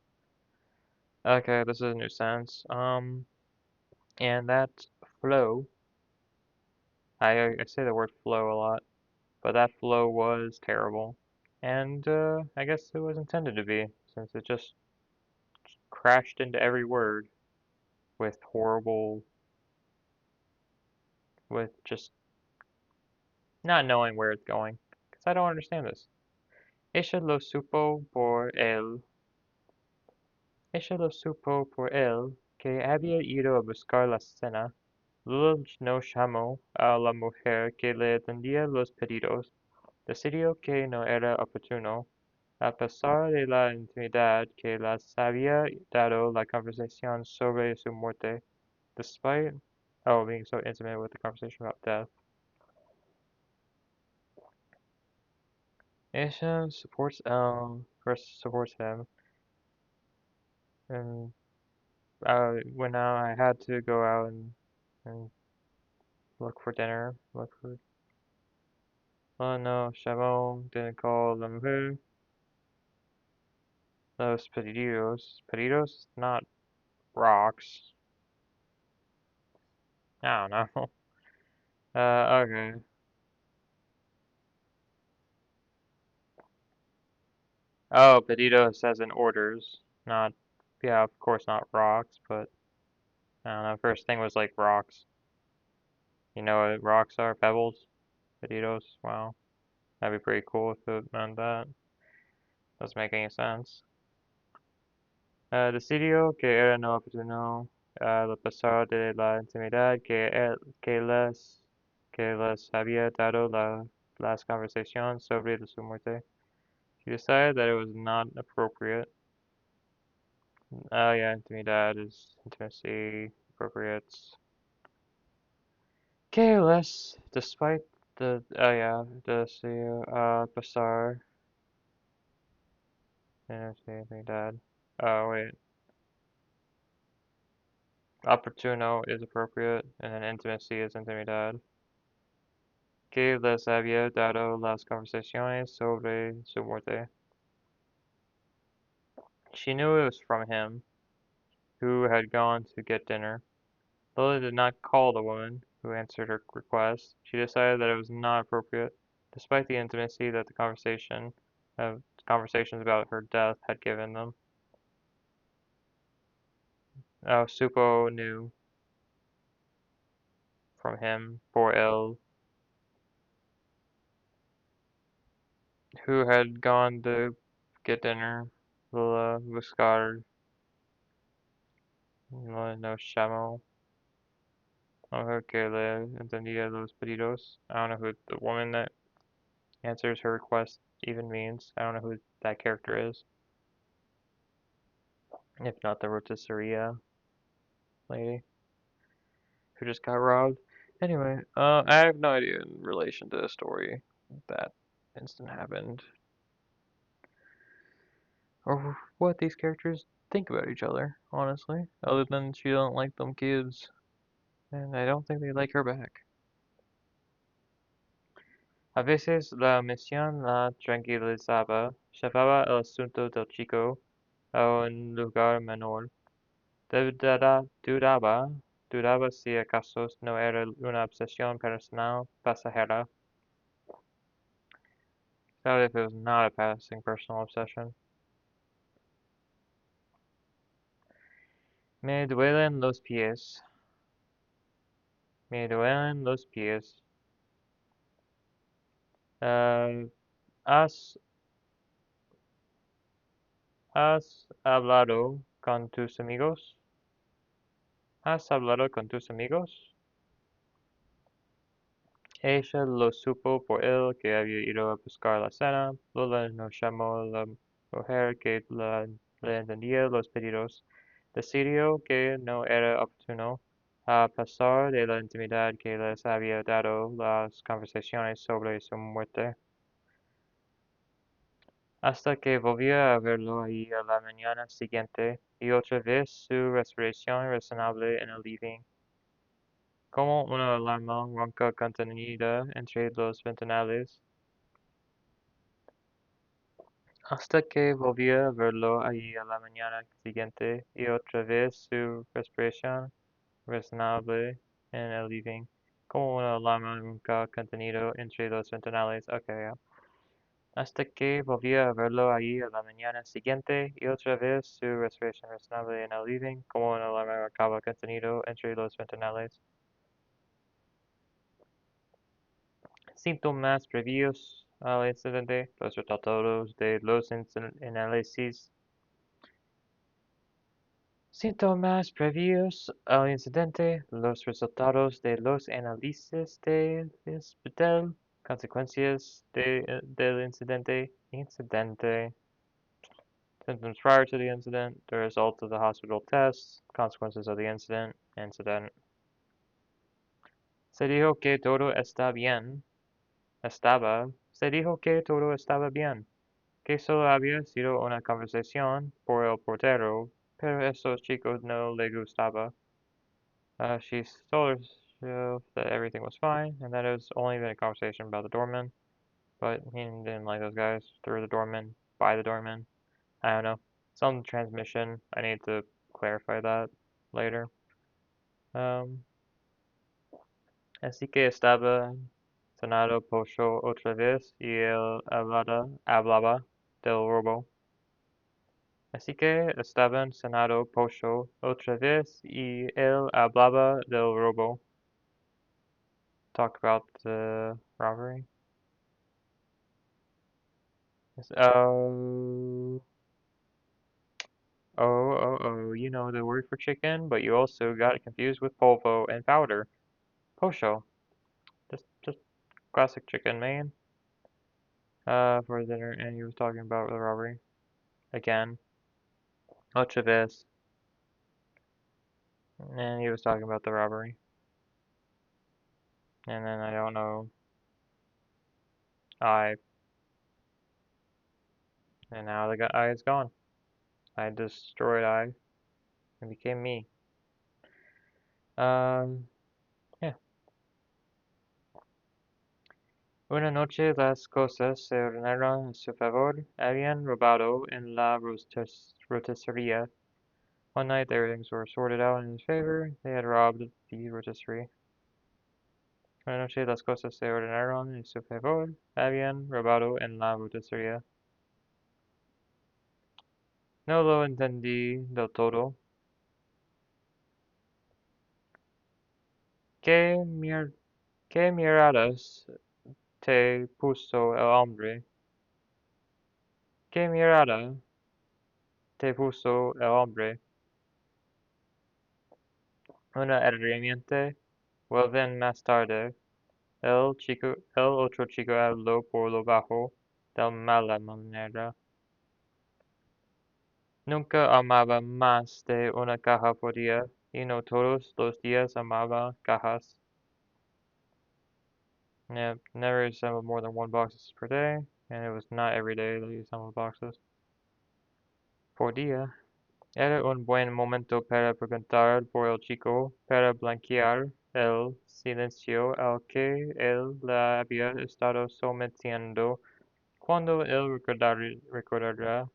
Okay, this is a new sentence. And that flow, I say the word flow a lot, but that flow was terrible. And I guess it was intended to be, since it just crashed into every word with with just not knowing where it's going. Because I don't understand this. Ella lo supo por él. Ella lo supo por él que había ido a buscar la cena. Luego no llamó a la mujer que le atendía los pedidos. Decidió que no era oportuno, a pesar de la intimidad que les había dado la conversación sobre su muerte, despite being so intimate with the conversation about death. Aisha supports him, and when I had to go out and look for dinner, oh no, Chabon didn't call la mujer. Los pedidos, not rocks. I don't know. Okay. Oh, pedidos as in orders, not, yeah, of course not rocks, but I don't know, first thing was like rocks. You know what rocks are? Pebbles? Pedidos? Wow. That'd be pretty cool if it meant that. Doesn't make any sense. Decidió que era no oportuno lo pasar de la intimidad que les había dado las conversations sobre su muerte. She decided that it was not appropriate. Oh yeah, intimidad is intimacy, appropriate. Que les, despite pasar intimidad. Oh wait, opportuno is appropriate, and then intimacy is intimidad. Que les había dado las conversaciones sobre su muerte. She knew it was from him, who had gone to get dinner. Lola did not call the woman who answered her request. She decided that it was not appropriate, despite the intimacy that the conversations about her death had given them. Oh, Supo knew from him, por él, who had gone to get dinner. Lola buscar no llamó. Mujer que le entendía los pedidos. I don't know who the woman that answers her request even means. I don't know who that character is. If not the rotisseria lady who just got robbed. Anyway, I have no idea in relation to the story that instant happened, or what these characters think about each other, honestly. Other than she don't like them kids, and I don't think they like her back. A veces la misión la tranquilizaba, llevaba el asunto del chico a un lugar menor. Dudaba, dudaba si acaso no era una obsesión personal pasajera. Doubt if it was not a passing personal obsession. Me duelen los pies. Me duelen los pies. ¿Has hablado con tus amigos? ¿Has hablado con tus amigos? Ella lo supo por él que había ido a buscar la cena. Lola no llamó a la mujer que le entendía los pedidos. Decidió que no era oportuno, a pesar de la intimidad que les había dado las conversaciones sobre su muerte. Hasta que volvió a verlo ahí a la mañana siguiente, y otra vez su respiración razonable en el living, como una alarma ronca contenida entre los ventanales. Hasta que volvió a verlo ahí a la mañana siguiente, y otra vez su respiración razonable en el living, como una alarma ronca contenida entre los ventanales. Okay, yeah. Hasta que volvió a verlo ahí a la mañana siguiente, y otra vez su respiración razonable en el living, como una alarma roncaba contenido entre los ventanales. Síntomas previos al incidente, los resultados de los análisis. Síntomas previos al incidente, los resultados de los análisis del hospital, consecuencias del incidente, symptoms prior to the incident, the result of the hospital tests, consequences of the incident. Se dijo que todo está bien. Se dijo que todo estaba bien, que solo había sido una conversación por el portero, pero a esos chicos no le gustaba. She told herself that everything was fine, and that it was only been a conversation about the doorman, but he didn't like those guys through the doorman, by the doorman. I don't know. Some transmission, I need to clarify that later. Así que estaba cenado pollo otra vez y él hablaba del robo. Así que estaban cenado pollo otra vez y él hablaba del robo. Talk about the robbery. Oh, you know the word for chicken, but you also got it confused with polvo and powder. Pocho. Just classic chicken, man. For dinner, and he was talking about the robbery. Again. Otra vez. And he was talking about the robbery. And then I don't know. And now the guy is gone. I destroyed I and became me. Yeah. Una noche las cosas se ordenaron a su favor. Habían robado en la rotisserie. One night things were sorted out in his favor. They had robbed the rotisserie. Una noche las cosas se ordenaron en su favor. Habían robado en la rotisserie. No lo entendí del todo. ¿Qué miradas te puso el hombre? ¿Qué mirada te puso el hombre? Una herramienta. Vuelven más tarde. El otro chico habló por lo bajo, de mala manera. Nunca amaba más de una caja por día, y no todos los días amaba cajas. Never assembled more than one boxes per day, and it was not every day that he assembled boxes. Por día. Era un buen momento para preguntar por el chico, para blanquear el silencio al que él le había estado sometiendo. Cuando él recordará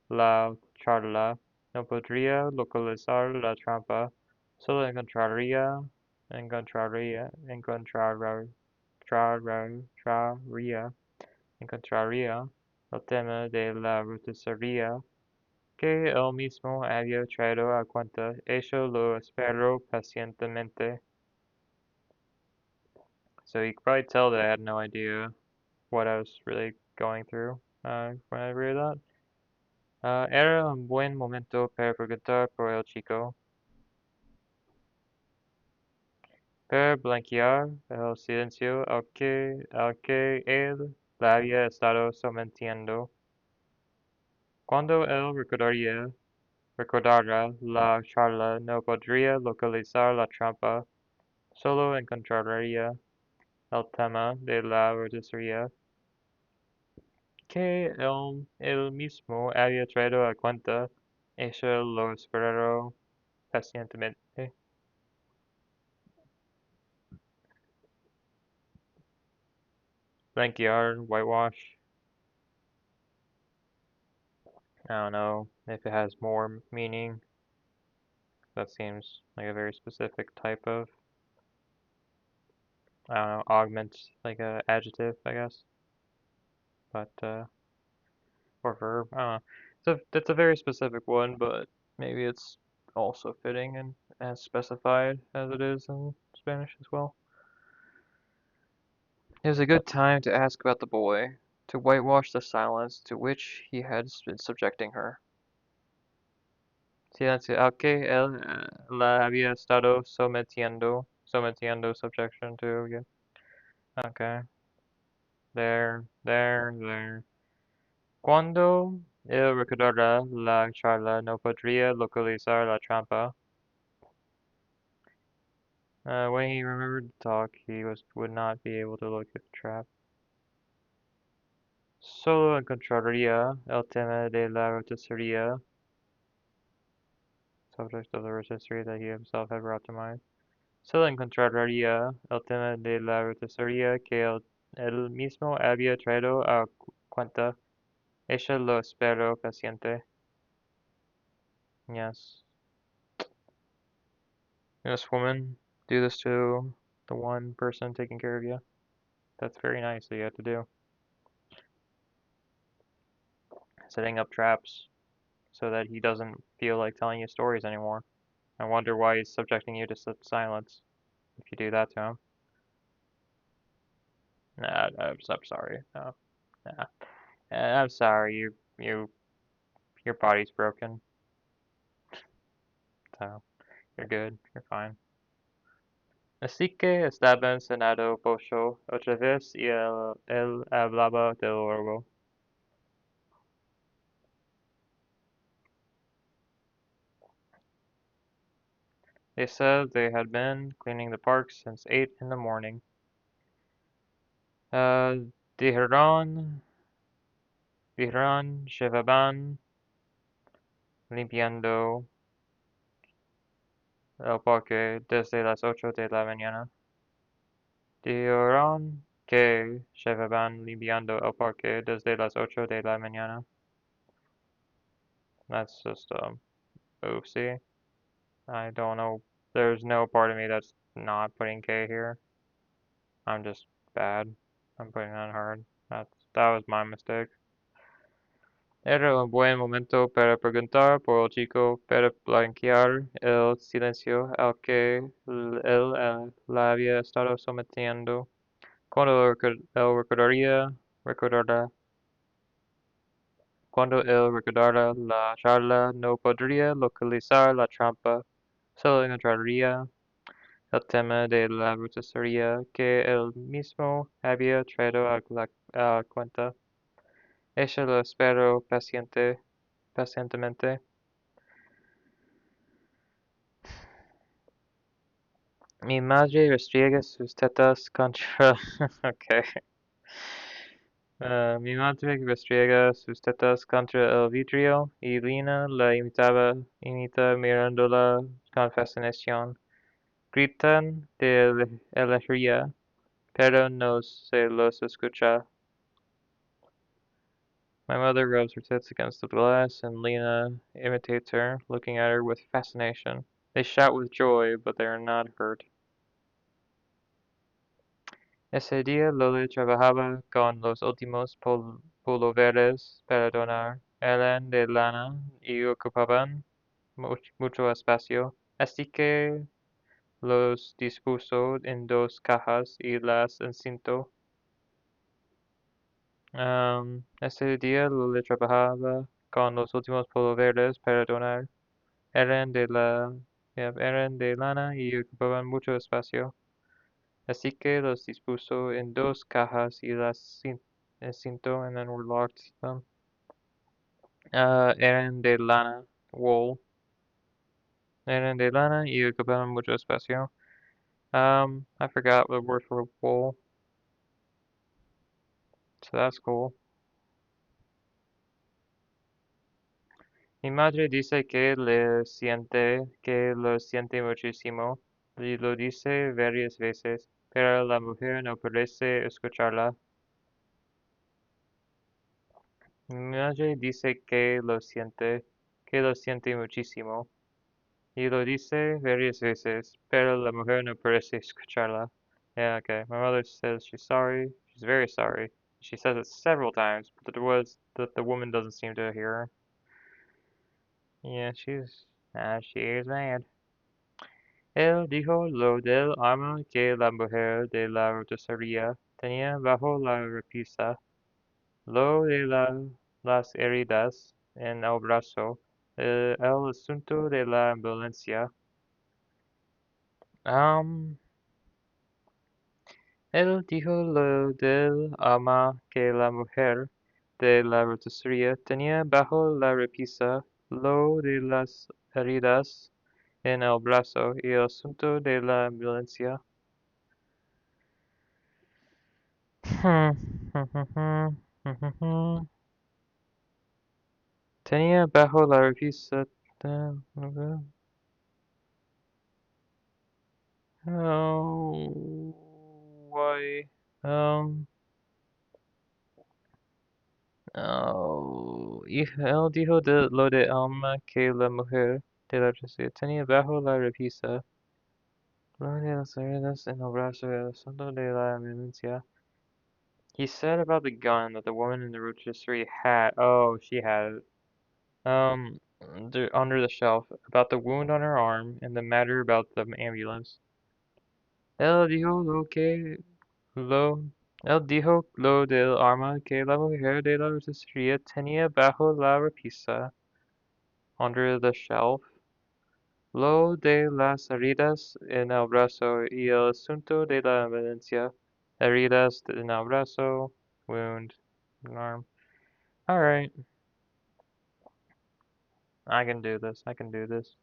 la charla, no podría localizar la trampa. Solo encontraría el tema de la roticería que él mismo había traído a cuenta. Eso lo espero pacientemente. So you could probably tell that I had no idea what I was really going through when I read that. Era un buen momento para preguntar por el chico. Para blanquear el silencio al que él le había estado sometiendo. Cuando él recordara la charla, no podría localizar la trampa, solo encontraría el tema de la roticería que él mismo había traído a cuenta. Eso lo esperó pacientemente. Blanquear, whitewash. I don't know if it has more meaning. That seems like a very specific type of, I don't know, augment, like a adjective, I guess. But, or verb, I don't know. It's a very specific one, but maybe it's also fitting and as specified as it is in Spanish as well. It was a good time to ask about the boy, to whitewash the silence to which he had been subjecting her. Silencio al que él la había estado sometiendo. Sometiendo subjection to, yeah. Okay. There. Cuando él recordara la charla, no podría localizar la trampa. When he remembered the talk, he would not be able to locate the trap. Solo encontraría el tema de la roticería, subject of the rotisserie that he himself had brought to mind. Solo encontraría el tema de la roticería que él mismo había traído a cuenta. Ella lo esperó paciente. Yes. This woman do this to the one person taking care of you. That's very nice that you have to do. Setting up traps so that he doesn't feel like telling you stories anymore. I wonder why he's subjecting you to such silence if you do that to him. Nah, I'm sorry. No, nah. I'm sorry. Your body's broken, so you're good. You're fine. Así que estaba cenado pollo otra vez y él hablaba de luego. They said they had been cleaning the park since 8 in the morning. Dijeron llevaban limpiando el parque desde las 8 de la mañana. Dijeron que llevaban limpiando el parque desde las 8 de la mañana. That's just, oopsie. I don't know. There's no part of me that's not putting K here. I'm just bad. I'm putting that hard. That was my mistake. Era un buen momento para preguntar por el chico, para blanquear el silencio al que él la había estado sometiendo. Cuando él recordara la charla, no podría localizar la trampa. Solo encontraría el tema de la roticería que él mismo había traído a cuenta. Ella lo esperó pacientemente. Mi madre restriega sus tetas contra... okay. Mi madre restriega sus tetas contra el vidrio y Lina la imita mirándola con fascinación. Gritan de alegría, pero no se los escucha. My mother rubs her tits against the glass, and Lena imitates her, looking at her with fascination. They shout with joy, but they are not hurt. Ese día Loli trabajaba con los últimos pulloveres para donar. Eran de lana y ocupaban mucho espacio, así que los dispuso en dos cajas y las encinto. Ese día Loli trabajaba con los últimos pulloveres para donar. Eran de lana y ocupaban mucho espacio. Así que los dispuso en dos cajas y las encinto and then locked them. Eran de lana, wool. Eran de lana y ocupaban mucho espacio. I forgot the word for wool, so that's cool. Mi madre dice que lo siente muchísimo, y lo dice varias veces, pero la mujer no parece escucharla. Mi madre dice que lo siente muchísimo, y lo dice varias veces, pero la mujer no parece escucharla. Yeah, okay. My mother says she's sorry. She's very sorry. She says it several times, but the woman doesn't seem to hear her. Yeah, she is mad. Él dijo lo del arma que la mujer de la roticería tenía bajo la repisa, lo de las heridas en el brazo, el asunto de la ambulancia. Él dijo lo del arma que la mujer de la roticería tenía bajo la repisa, lo de las heridas en el brazo y el asunto de la ambulancia. Tenía bajo la repisa. Oh, why? Y él dijo lo de alma que la mujer de la tercera tenía bajo la repisa, lo de las heridas en el brazo y el asunto de la ambulancia. He said about the gun that the woman in the rotisserie had. Oh, she had it. Under the shelf, about the wound on her arm, and the matter about the ambulance. Él dijo lo, él dijo lo del arma que la mujer de la roticería tenía bajo la repisa, under the shelf, lo de las heridas en el brazo y el asunto de la ambulancia. Heridas en el brazo, wound, an arm. Alright. I can do this. I can do this.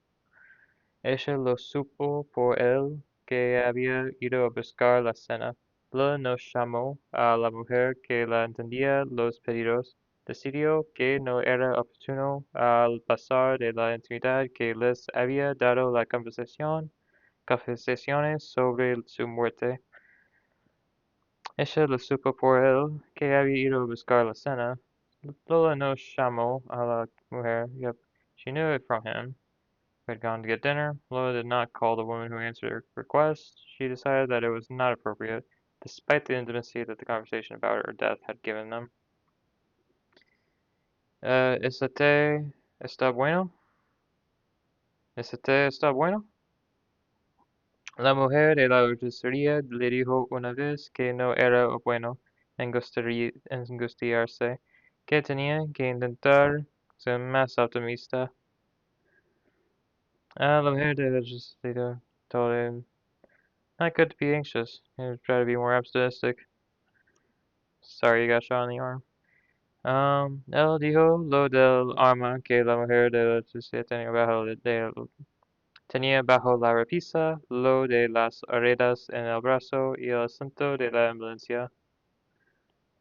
Ella lo supo por él que había ido a buscar la cena. Lo nos llamó a la mujer que la entendía los pedidos. Decidió que no era oportuno al pasar de la intimidad que les había dado la conversaciones sobre su muerte. Ella lo supo por él que había ido a buscar la cena. Lola nos llamó a la mujer. Yep, she knew it from him. We had gone to get dinner. Lola did not call the woman who answered her request. She decided that it was not appropriate, despite the intimacy that the conversation about her death had given them. ¿Ese té está bueno? ¿Ese té está bueno? La mujer de la roticería le dijo una vez que no era bueno angustiarse, que tenía que intentar ser más optimista. La mujer de la roticería told him, not good to be anxious, and try to be more optimistic. Sorry you got shot in the arm. Él dijo lo del arma que la mujer de la roticería tenía bajo la repisa, lo de las heridas en el brazo y el asunto de la ambulancia.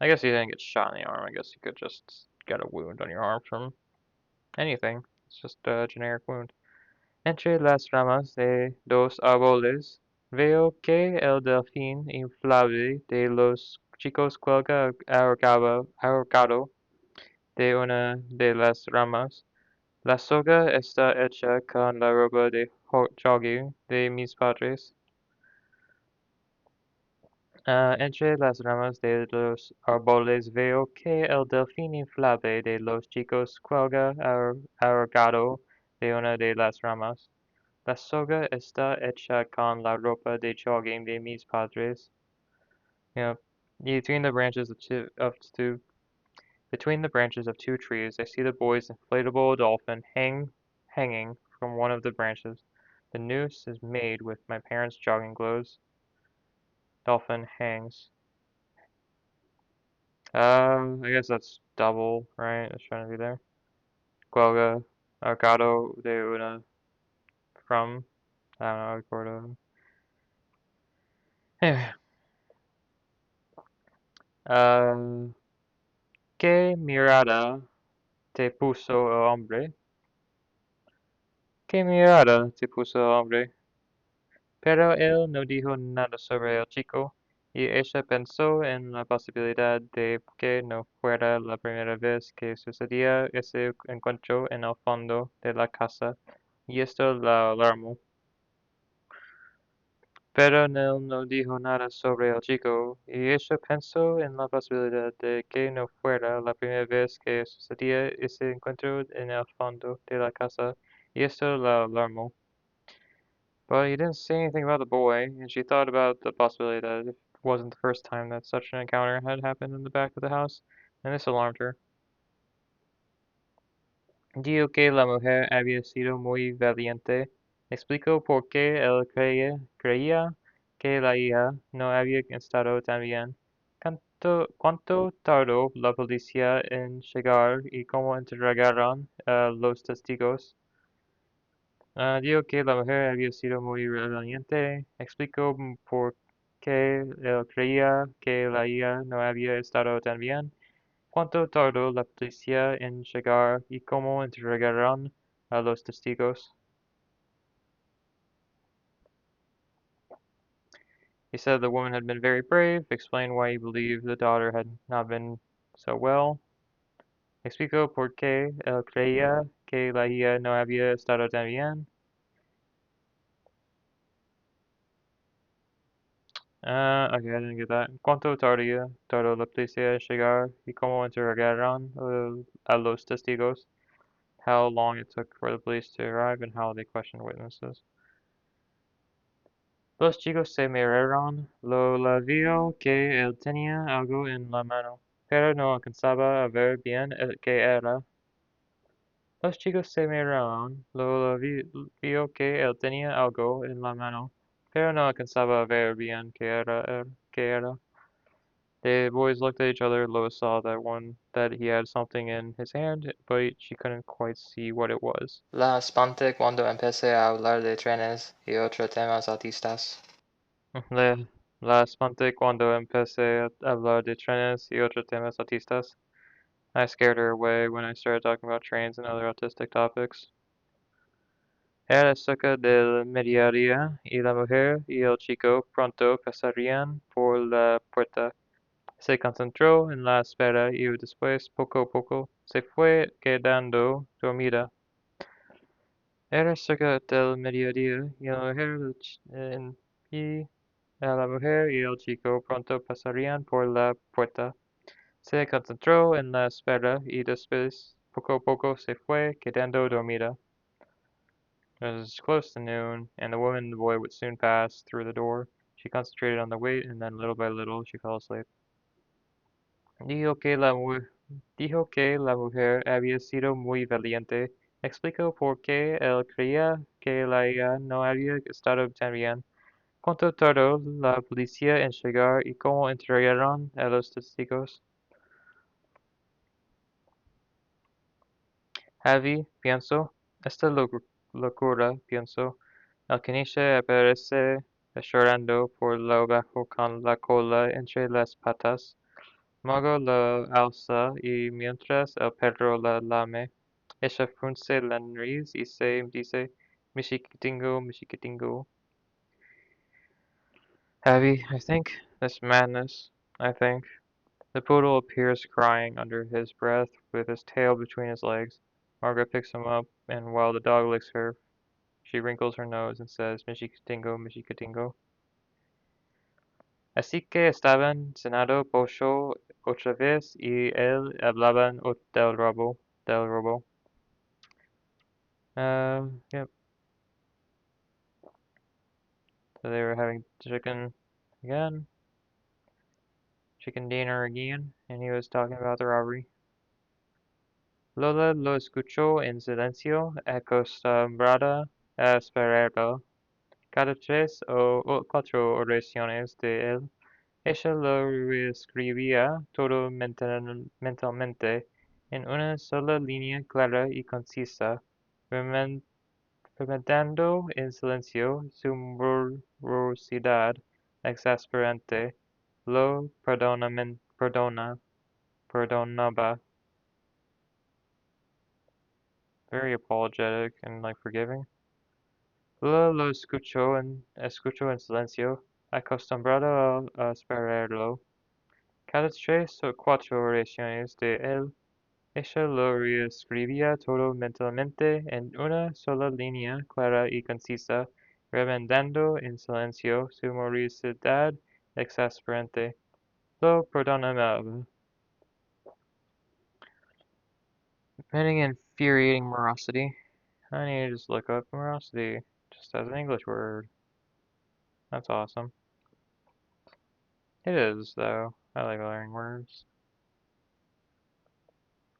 I guess he didn't get shot in the arm. I guess you could just get a wound on your arm from anything. It's just a generic wound. Entre las ramas de dos árboles, veo que el delfín inflable de los chicos cuelga ahorcado de una de las ramas. La soga está hecha con la ropa de jogging de mis padres. Entre las ramas de los árboles veo que el delfín inflable de los chicos cuelga ahorcado de una de las ramas. La soga está hecha con la ropa de jogging de mis padres. You between the branches of two trees, I see the boy's inflatable dolphin hanging from one of the branches. The noose is made with my parents' jogging clothes. Dolphin hangs. I guess that's double, right? It's trying to be there. Cuelga, ahorcado de una from. I don't know, recuerdo. Anyway. ¿Qué mirada te puso el hombre? ¿Qué mirada te puso el hombre? Pero él no dijo nada sobre el chico, y ella pensó en la posibilidad de que no fuera la primera vez que sucedía ese encuentro en el fondo de la casa, y esto la alarmó. Pero él no dijo nada sobre el chico, y ella pensó en la posibilidad de que no fuera la primera vez que sucedía ese encuentro en el fondo de la casa, y esto la alarmó. But he didn't say anything about the boy, and she thought about the possibility that it wasn't the first time that such an encounter had happened in the back of the house, and this alarmed her. Dijo que la mujer había sido muy valiente. Explicó por qué él creía que la hija no había estado tan bien. ¿Cuánto tardó la policía en llegar y cómo interrogaron a los testigos? Dijo que la mujer había sido muy valiente. Explicó por qué él creía que la hija no había estado tan bien. ¿Cuánto tardó la policía en llegar y cómo interrogaron a los testigos? He said the woman had been very brave, explained why he believed the daughter had not been so well. Explicó por qué él creía que la hija no había estado tan bien. Okay, I didn't get that. ¿Cuánto tardó la policía en llegar y cómo interrogaron a los testigos? How long it took for the police to arrive and how they questioned witnesses. Los chicos se miraron. Lola vio que él tenía algo en la mano, pero no alcanzaba a ver bien qué era. Los chicos se miraron. Lola vio que él tenía algo en la mano, pero no alcanzaba a ver bien qué era. The boys looked at each other. Lois saw that he had something in his hand, but she couldn't quite see what it was. La espanté cuando empecé a hablar de trenes y otros temas artistas. La espanté cuando empecé a hablar de trenes y otros temas artistas. I scared her away when I started talking about trains and other autistic topics. Era cerca del mediodía y la mujer y el chico pronto pasarían por la puerta. Se concentró en la espera y después, poco a poco, se fue quedando dormida. Era cerca del mediodía y la mujer y el chico pronto pasarían por la puerta. Se concentró en la espera y después, poco a poco, se fue quedando dormida. It was close to noon, and the woman and the boy would soon pass through the door. She concentrated on the wait, and then little by little she fell asleep. Dijo que la mujer había sido muy valiente. Explicó por qué él creía que la hija no había estado tan bien. ¿Cuánto tardó la policía en llegar y cómo interrogaron a los testigos? Javi, pienso, esta locura, pienso. El caniche aparece llorando por lo bajo con la cola entre las patas. Mago la alza y mientras el perro la lame, ella frunce la nariz y se dice, Michikitingo, Michikitingo. Javi, I think, this madness, I think. The poodle appears crying under his breath with his tail between his legs. Margaret picks him up, and while the dog licks her, She wrinkles her nose and says, Michikatingo, Michikatingo. Así que estaban cenando pollo otra vez y él hablaban del robo. Del robo. Yep. So they were having chicken again. Chicken dinner again. And he was talking about the robbery. Lola lo escuchó en silencio, acostumbrada a esperarlo. Cada 3 o 4 oraciones de él, ella lo reescribía todo mentalmente en una sola línea clara y concisa, remedando en silencio su morosidad exasperante. Lo perdonaba. Very apologetic and like forgiving. Lo escuchó en silencio, acostumbrado a esperarlo. Cada 3 o 4 oraciones de él, ella lo reescribía todo mentalmente en una sola línea clara y concisa, remendando en silencio su morosidad exasperante. Lo perdonaba. Meaning infuriating morosity. I need to just look up morosity just as an English word. That's awesome. It is, though. I like learning words.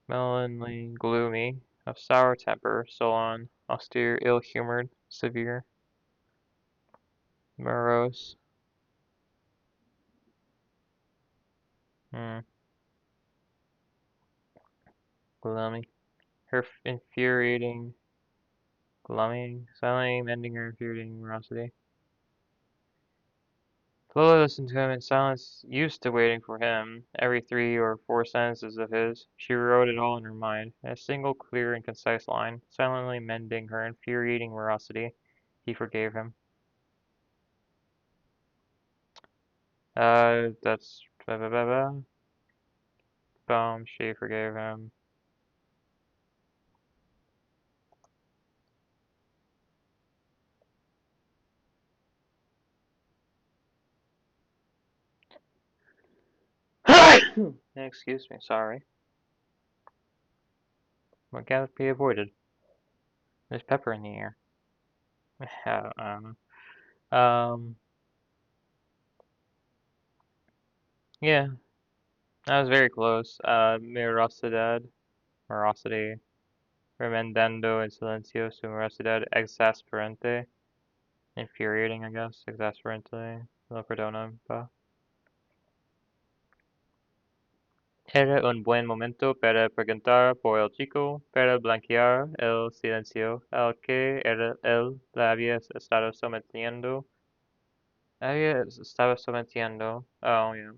Melancholy, gloomy, of sour temper, sullen, austere, ill-humored, severe, morose. Hmm. Gloomy. Her infuriating, gloomy, silently ending her infuriating morosity. Lola listened to him in silence, used to waiting for him. Every 3 or 4 sentences of his, she wrote it all in her mind, in a single clear and concise line, silently mending her infuriating morosity. He forgave him. That's boom, she forgave him. Excuse me, sorry. What cannot be avoided? There's pepper in the air. Um, yeah, that was very close. Morosity, remendando en silencio su morosidad exasperante. Infuriating, I guess. Exasperante. Lo perdona. Era un buen momento para preguntar por el chico, para blanquear el silencio al que él la había estado sometiendo. Oh, yeah.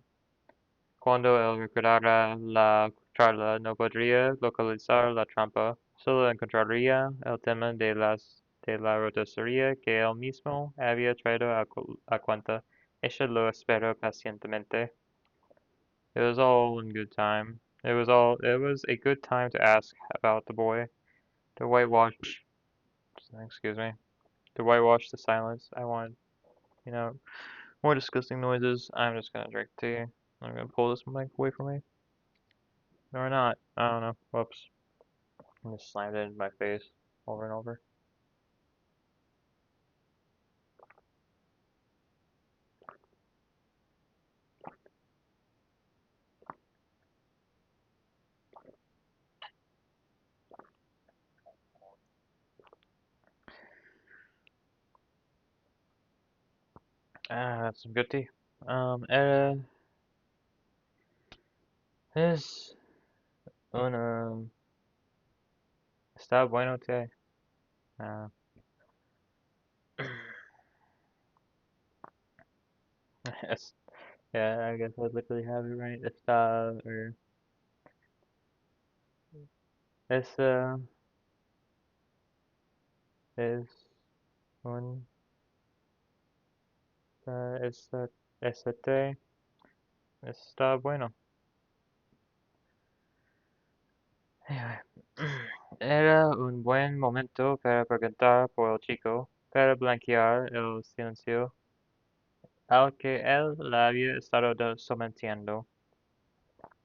Cuando él recordara la charla, no podría localizar la trampa, solo encontraría el tema de la roticería que él mismo había traído a cuenta. Ella lo esperó pacientemente. It was all in good time. It was a good time to ask about the boy. To whitewash, excuse me, to whitewash the silence. I want, you know, more disgusting noises. I'm just gonna drink tea. I'm gonna pull this mic away from me. No, or not. I don't know. Whoops. I just slammed it in my face over and over. Ah, that's some good tea. Es una está bueno té. Uh, yes. Yeah, I guess I literally have it right. Está or es es un esta este té está bueno. Anyway, Era un buen momento para preguntar por el chico, para blanquear el silencio al que él la había estado sometiendo.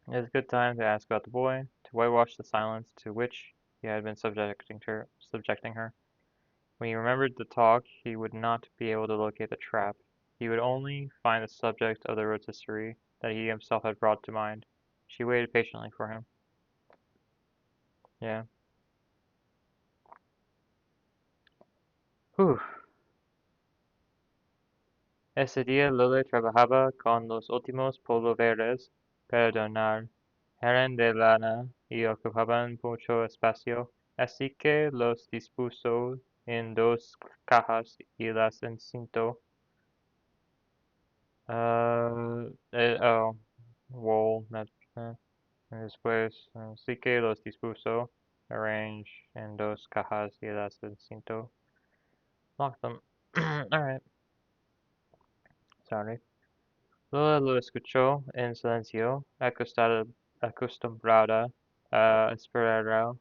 It was a good time to ask about the boy, to whitewash the silence to which he had been subjecting her. When he remembered the talk, he would not be able to locate the trap. He would only find the subject of the rotisserie that he himself had brought to mind. She waited patiently for him. Yeah. Whew. Ese día Lole trabajaba con los últimos verdes para donar. Eran de lana y ocupaban mucho espacio, así que los dispuso en dos cajas y las encintó. Oh, wool, después, así que los dispuso, arrange en dos cajas y las encintó. Lock them. Alright, sorry. Lola lo escuchó en silencio, acostumbrada a esperarlo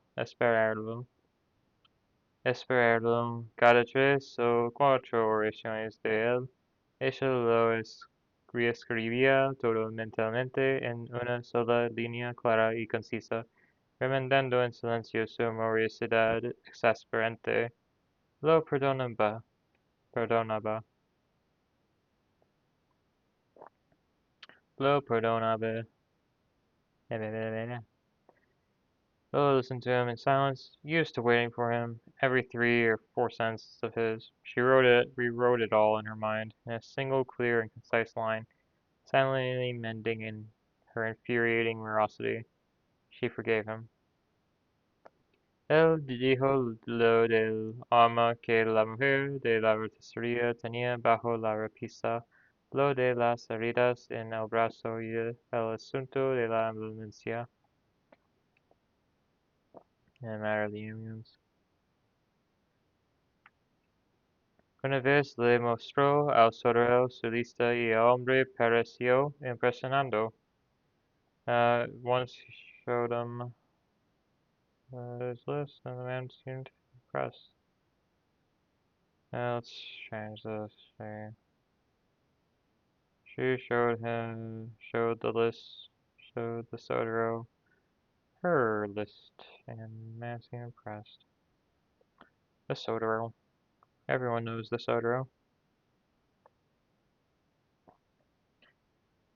cada 3 o 4 oraciones de él. Ella lo reescribía todo mentalmente en una sola línea clara y concisa, remendando en silencio su morosidad exasperante. Lo perdonaba, lo perdonaba. Lola listened to him in silence, used to waiting for him, every 3 or 4 sentences of his. She rewrote it all in her mind, in a single clear and concise line, silently mending in her infuriating morosity. She forgave him. Él dijo lo del arma que la mujer de la roticería tenía bajo la repisa, lo de las heridas en el brazo y el asunto de la ambulancia. En matter of the ambulance. Una vez le mostró al sodero su lista y el hombre pareció impresionado. Once he showed him his list, and the man seemed impressed. Let's change this. She showed the list, showed the sodero her list, and the man seemed impressed. The sodero. Everyone knows the sodero.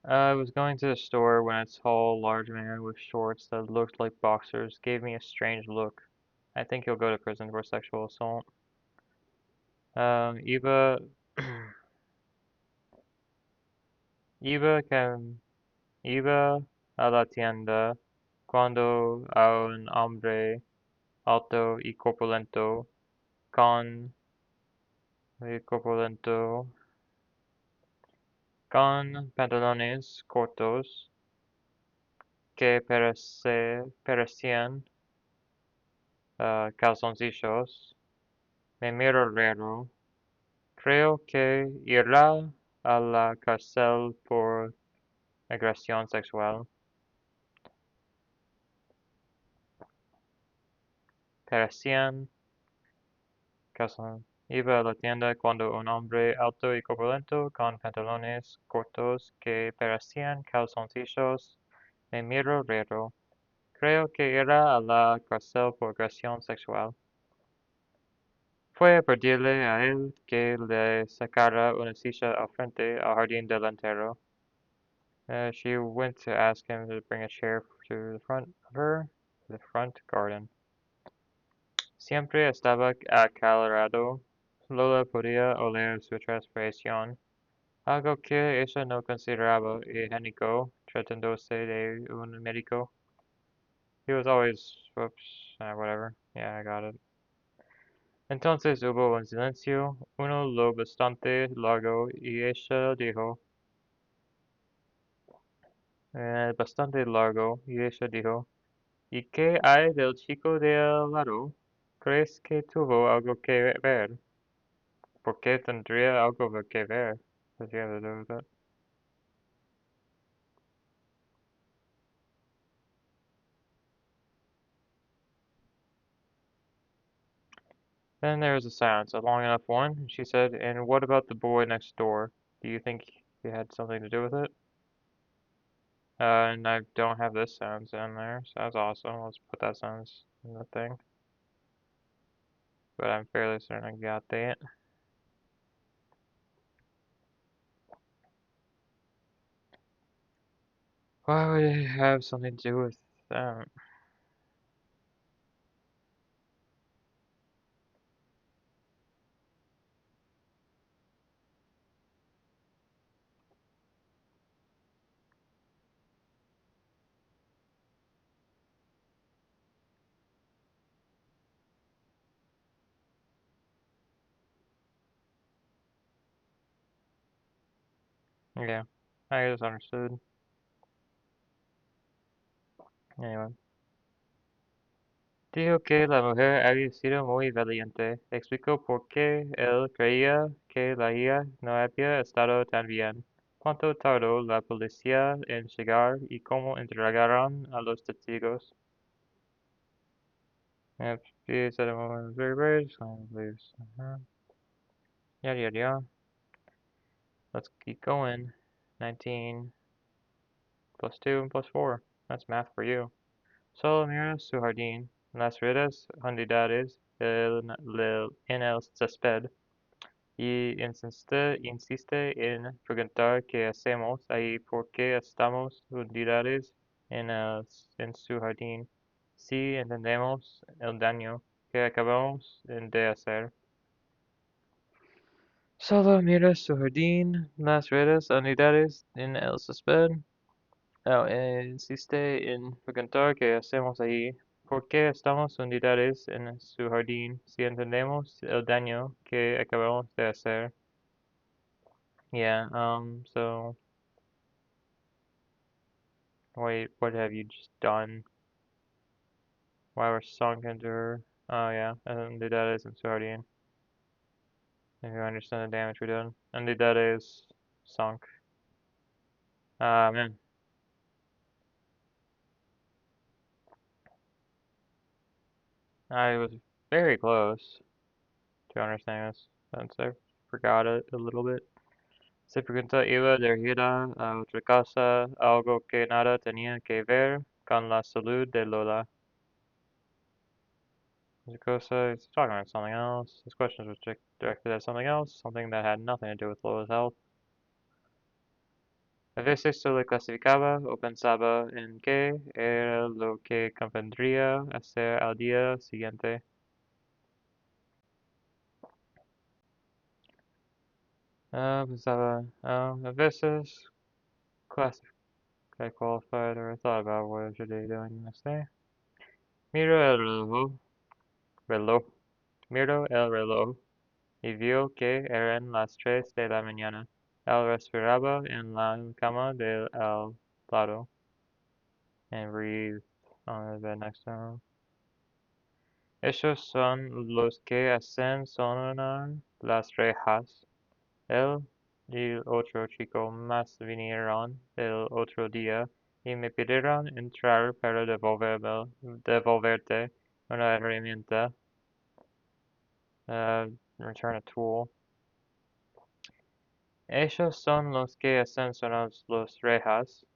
I was going to the store when a tall, large man with shorts that looked like boxers gave me a strange look. I think he'll go to prison for sexual assault. Iba, iba a la tienda cuando a un hombre alto y corpulento, con pantalones cortos que parecían calzoncillos. Me miro raro. Creo que irá a la cárcel por agresión sexual. Parecían calzones. Iba a la tienda cuando un hombre alto y corpulento con pantalones cortos que parecían calzoncillos me miró raro. Creo que irá a la cárcel por agresión sexual. Fue a pedirle a él que le sacara una silla al frente al jardín delantero. She went to ask him to bring a chair to the front of her, to the front garden. Siempre estaba acalorado. Lola podía oler su transpiración, algo que ella no consideraba higiénico, tratándose de un médico. He was always, whoops, whatever. Yeah, I got it. Entonces hubo un silencio, uno lo bastante largo, y ella dijo, ¿y qué hay del chico de al lado? ¿Crees que tuvo algo que ver? ¿Por qué tendría algo que ver? Does he have to do with that? Then there was a silence, a long enough one, and she said, "And what about the boy next door? Do you think he had something to do with it?" And I don't have this sentence in there, so that's awesome. Let's put that sentence in the thing. But I'm fairly certain I got that. Why would it have something to do with that? Yeah, I just understood. Anyway. Dijo que la mujer había sido muy valiente. Explicó por qué él creía que la hija no había estado tan bien. Cuánto tardó la policía en llegar y cómo interrogaron a los testigos. Yep, she said a woman was very brave, so believes. Yada yada yada. Let's keep going. 19 plus 2 plus 4. That's math for you. Solo mira su jardín, las redes unidades en el césped, y insiste en preguntar qué hacemos ahí porque estamos unidades en su jardín, si entendemos el daño que acabamos de hacer. Solo mira su jardín, las redes unidades en el césped. Insiste en preguntar qué hacemos ahí, por qué estamos unidades en su jardín, si entendemos el daño que acabamos de hacer. Yeah, so, wait, what have you just done? Why we're sunk into her? Oh yeah, unidades en su jardín. If you understand the damage we did. Unidades sunk. Ah, man. I was very close to understanding this, since I forgot it a little bit. Se pregunta iba dirigida a otra cosa, algo que nada tenía que ver con la salud de Lola. Otra cosa, he's talking about something else. His questions was directed at something else, something that had nothing to do with Lola's health. A veces solo clasificaba o pensaba en qué era lo que convendría hacer al día siguiente. Pensaba, a veces classified, I qualified, or I thought about what I should be doing next day. Miro el reloj, miró el reloj y vio que eran las 3 de la mañana. Él respiraba en la cama del al lado and breathed on the bed next to him. Esos son los que hacen sonar las rejas. Él y el otro chico más vinieron el otro día y me pidieron entrar para devolverte una herramienta, return a tool. Ellos son los que hacen sonar las rejas.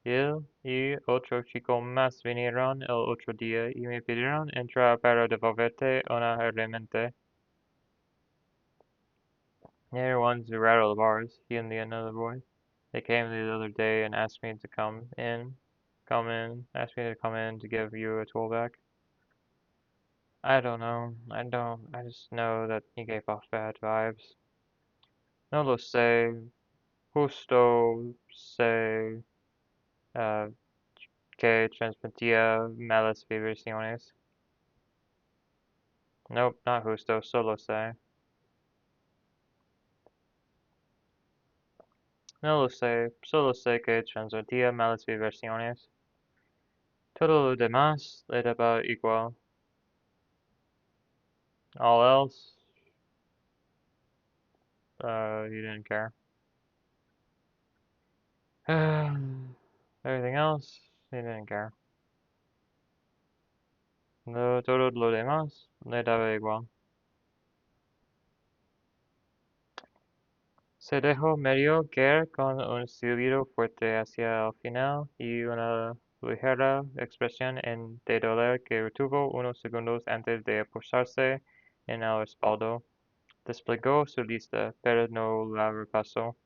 Él y otro chico más vinieron el otro día y me pidieron entrar para devolverte una herramienta. They're the ones who rattle the bars, he and the another boy. They came the other day and asked me to asked me to come in to give you a tool back. I don't know, I just know that he gave off bad vibes. No lo sé, justo sé, uh, que transmitía malas vibraciones. Nope, not justo, solo sé. No lo sé, solo sé que transmitía malas vibraciones. Todo lo demás le daba igual. All else, he didn't care. Everything else, he didn't care. No, todo lo demás le daba igual. Se dejó medio caer con un silbido fuerte hacia el final y una ligera expresión de dolor que retuvo unos segundos antes de posarse en el respaldo. Desplegó su lista, pero no la repasó.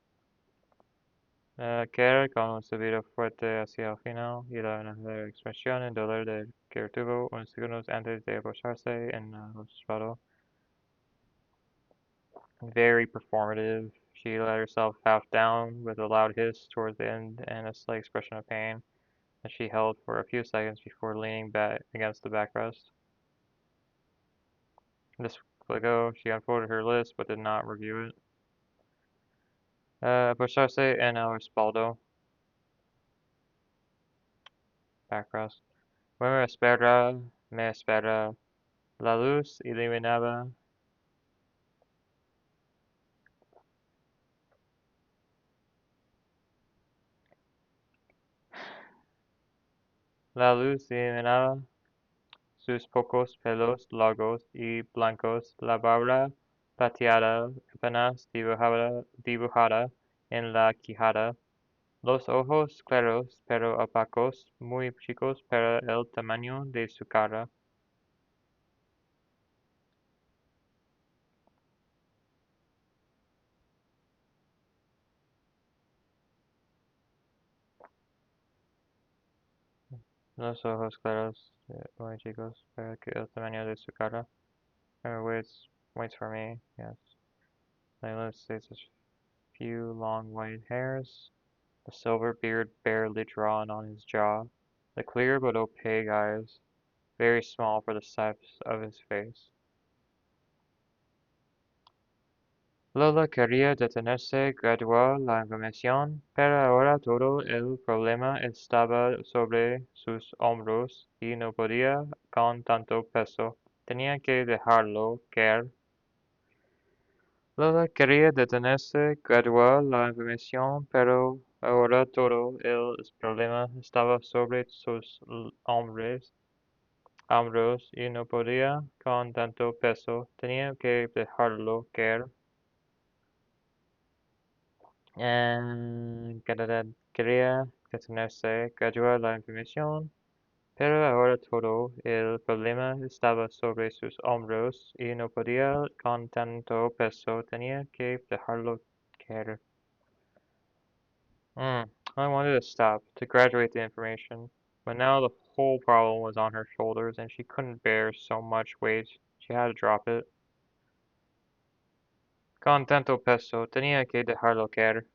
Caer con un silbido fuerte hacia el final y una ligera expresión de dolor que retuvo unos segundos antes de posarse en el respaldo. Very performative. She let herself half down with a loud hiss towards the end and a slight expression of pain that she held for a few seconds before leaning back against the backrest. Desplegó, she unfolded her list but did not review it. Posarse en el respaldo. Backrest. Me espera. La luz iluminaba. La luz iluminaba sus pocos pelos largos y blancos, la barba plateada apenas dibujada en la quijada, los ojos claros pero opacos, muy chicos para el tamaño de su cara. Los ojos claros, muy chicos para el tamaño de su cara. Waits for me, yes. Layla states a few long white hairs, the silver beard barely drawn on his jaw, the clear but opaque eyes, very small for the size of his face. Lola quería detenerse graduar la información, pero ahora todo el problema estaba sobre sus hombros y no podía con tanto peso. Tenía que dejarlo caer. Lola quería detenerse graduar la información, pero ahora todo el problema estaba sobre sus hombros y no podía con tanto peso. Tenía que dejarlo caer. Quería detenerse, graduar la información, pero ahora todo el problema estaba sobre sus hombros y no podía con tanto peso, tenía que dejarlo caer. I wanted to stop, to graduate the information, but now the whole problem was on her shoulders and she couldn't bear so much weight. She had to drop it. Con tanto peso, tenía que dejarlo caer.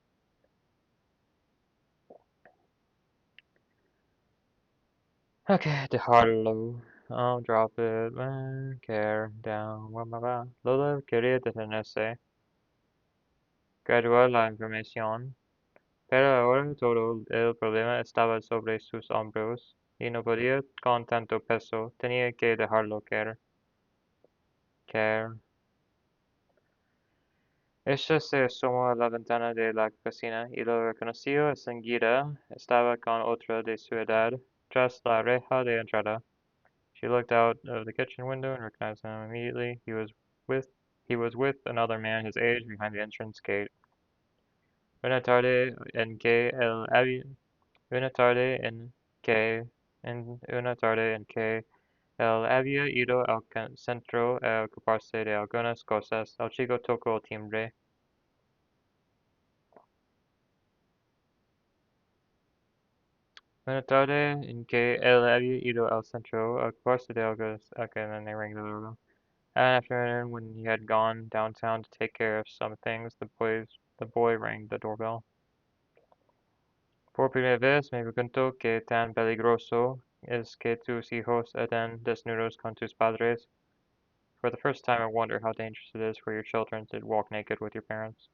Okay, dejarlo. I'll drop it. Care down. Lola quería detenerse. Graduar la información. Pero ahora todo el problema estaba sobre sus hombros y no podía con tanto peso. Tenía que dejarlo caer. Caer. Ella se asomó a la ventana de la cocina y lo reconoció enseguida. Estaba con otra de su edad, tras la reja de entrada. She looked out of the kitchen window and recognized him immediately. He was with another man his age behind the entrance gate. Una tarde en que él había, una tarde en que él había ido al centro a ocuparse de algunas cosas, el chico tocó el timbre. Una tarde en que él había ido al centro a ocuparse de algunas, okay, and then they rang the doorbell. An afternoon, when he had gone downtown to take care of some things, the boy rang the doorbell. Por primera vez me pregunto qué tan peligroso es que tus hijos estén desnudos con tus padres. For the first time, I wonder how dangerous it is for your children to walk naked with your parents.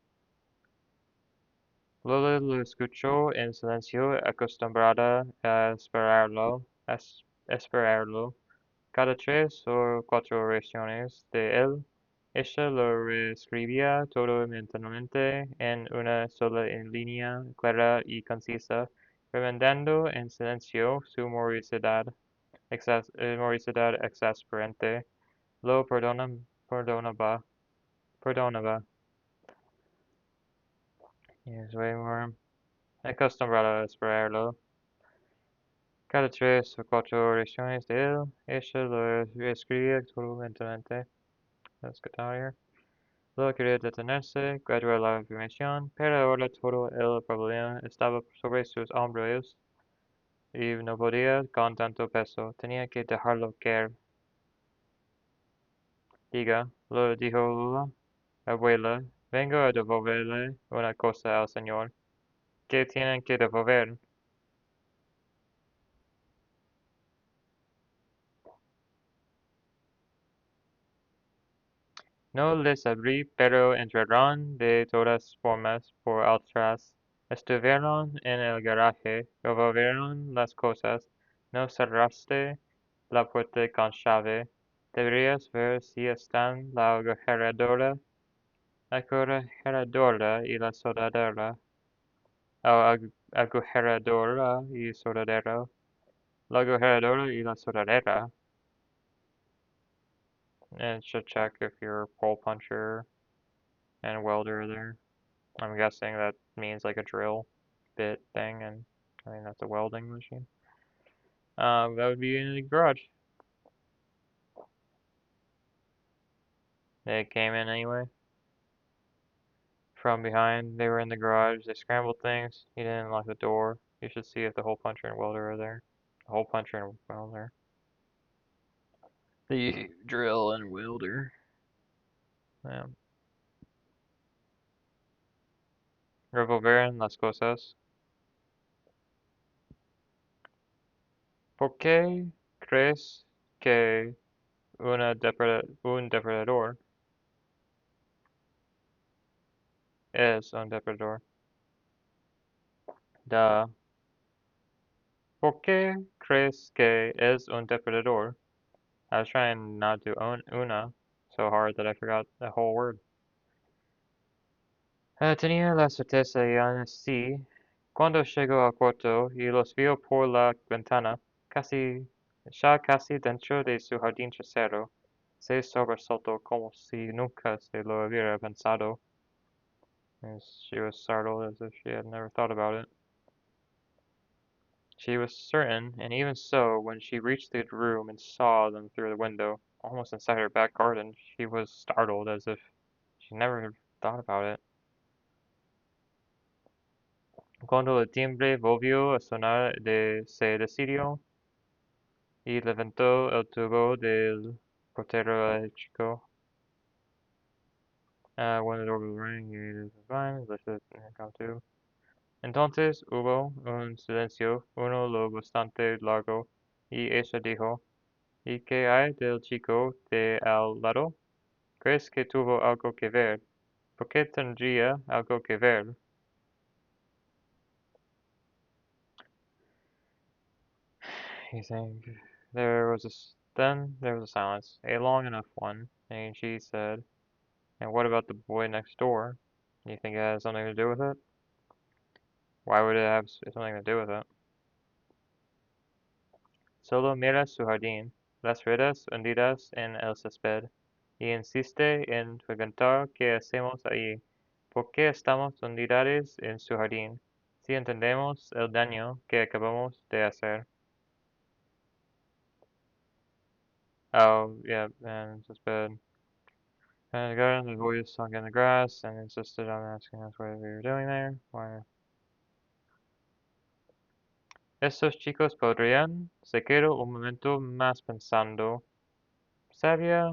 Lola lo escuchó en silencio, acostumbrada a esperarlo. Cada 3 o 4 oraciones de él, ella lo reescribía todo mentalmente en una sola línea clara y concisa, remendando en silencio su morosidad exasperante. Lo perdonaba. Es way more acostumbrado a esperarlo. Cada 3 o 4 lecciones de él, ella lo escribía todo lentamente. Let's get out of here. Luego quería detenerse, graduar la información, pero ahora todo el problema estaba sobre sus hombros y no podía con tanto peso. Tenía que dejarlo caer. Diga, lo dijo la abuela, vengo a devolverle una cosa al señor. ¿Qué tienen que devolver? No les abrí, pero entraron de todas formas por atrás. Estuvieron en el garaje, revolvieron las cosas. No cerraste la puerta con llave. Deberías ver si están la agujeradora y la soldadera. Agujeradora y soldadera. La agujeradora y la soldadera. And it should check if your hole puncher and welder are there. I'm guessing that means like a drill bit thing, and I think that's a welding machine. That would be in the garage. They came in anyway. From behind, they were in the garage. They scrambled things. He didn't lock the door. You should see if the hole puncher and welder are there. The hole puncher and welder. The drill and welder. Yeah. Revolver las cosas. ¿Por qué crees que un depredador es un depredador? Da. ¿Por qué crees que es un depredador? I was trying not to own una so hard that I forgot the whole word. Tenía la certeza y aún así, cuando llegó al cuarto y los vio por la ventana, ya casi dentro de su jardín trasero, se sobresaltó como si nunca se lo hubiera pensado. She was startled as if she had never thought about it. She was certain, and even so, when she reached the room and saw them through the window, almost inside her back garden, she was startled as if she never thought about it. Cuando el timbre volvió a sonar, se decidió y levantó el tubo del portero eléctrico. When the doorbell rang, he lifted and come to. Entonces hubo un silencio, uno lo bastante largo, y ella dijo, ¿y qué hay del chico de al lado? ¿Crees que tuvo algo que ver? ¿Por qué tendría algo que ver? You think then there was a silence, a long enough one, and she said, and what about the boy next door? You think it has something to do with it? Why would it have something to do with it? Solo mira su jardín, las redes hundidas en el césped, y insiste en preguntar qué hacemos ahí. ¿Por qué estamos hundidas en su jardín? Si entendemos el daño que acabamos de hacer. Oh, yeah, and césped. And the garden, the boy sunk in the grass and insisted on asking us what we were doing there. Why? Estos chicos podrían. Se quedó un momento más pensando. Sabía.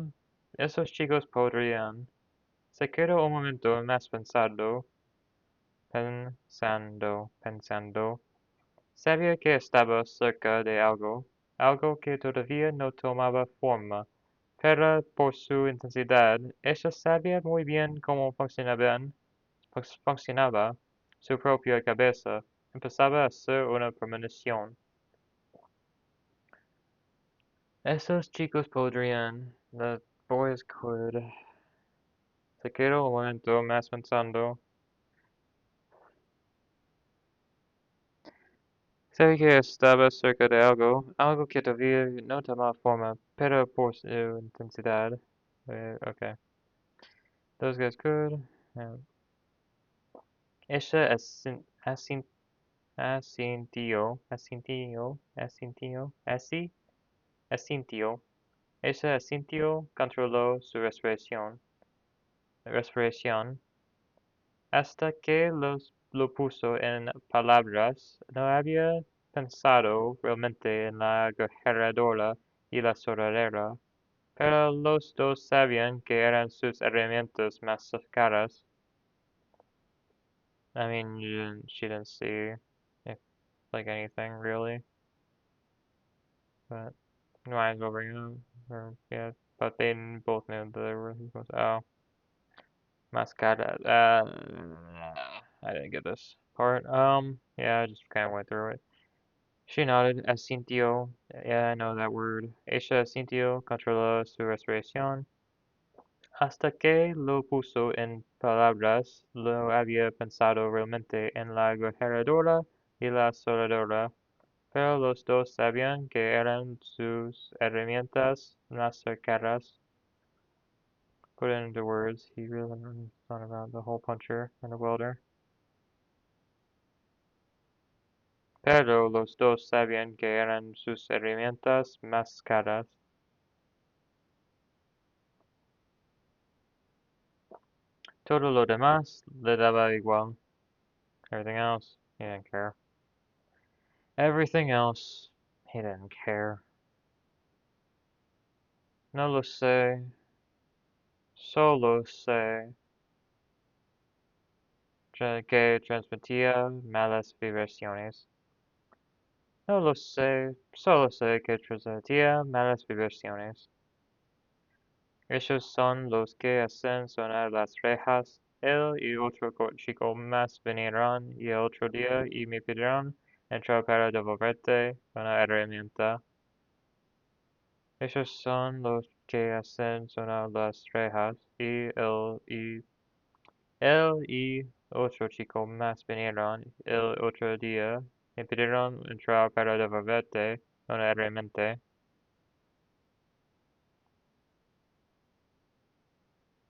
Esos chicos podrían. Se quedó un momento más pensando. Sabía que estaba cerca de algo, algo que todavía no tomaba forma, pero por su intensidad, ella sabía muy bien cómo funcionaba su propia cabeza. Empezaba a ser una premonición. Esos chicos podrían. The boys could. Se quedó un momento más pensando. Sabía que estaba cerca de algo, algo que todavía no tomaba forma, pero por su intensidad. Okay. Those guys could. Yeah. Ella asintió. Ella asintió, controló su respiración, hasta que lo puso en palabras. No había pensado realmente en la agarradora y la sordera, pero los dos sabían que eran sus herramientas más caras. I mean, she didn't see if, like anything really, but might as well bring it up. Or, yeah, but they both knew that they were. Oh, mascara. I didn't get this part. Yeah, I just kind of went through it. She nodded. Asintió. Yeah, I know that word. Ella asintió. Controló su respiración. Hasta que lo puso en palabras, lo había pensado realmente en la agarradora y la soldadora, pero los dos sabían que eran sus herramientas más cercanas. Put it into words, he really thought about the hole puncher and the welder. Pero los dos sabían que eran sus herramientas más caras. Todo lo demás le daba igual. Everything else, he didn't care. Everything else, he didn't care. No lo sé, solo sé que transmitía malas vibraciones. No lo sé, solo sé que transmitía malas vibraciones. Esos son los que hacen sonar las rejas. Él y otro chico más vinieron y el otro día y me pidieron entrar para devolverte una herramienta. Esos son los que hacen sonar las rejas y él y otro chico más vinieron el otro día y me pidieron entrar para devolverte una herramienta.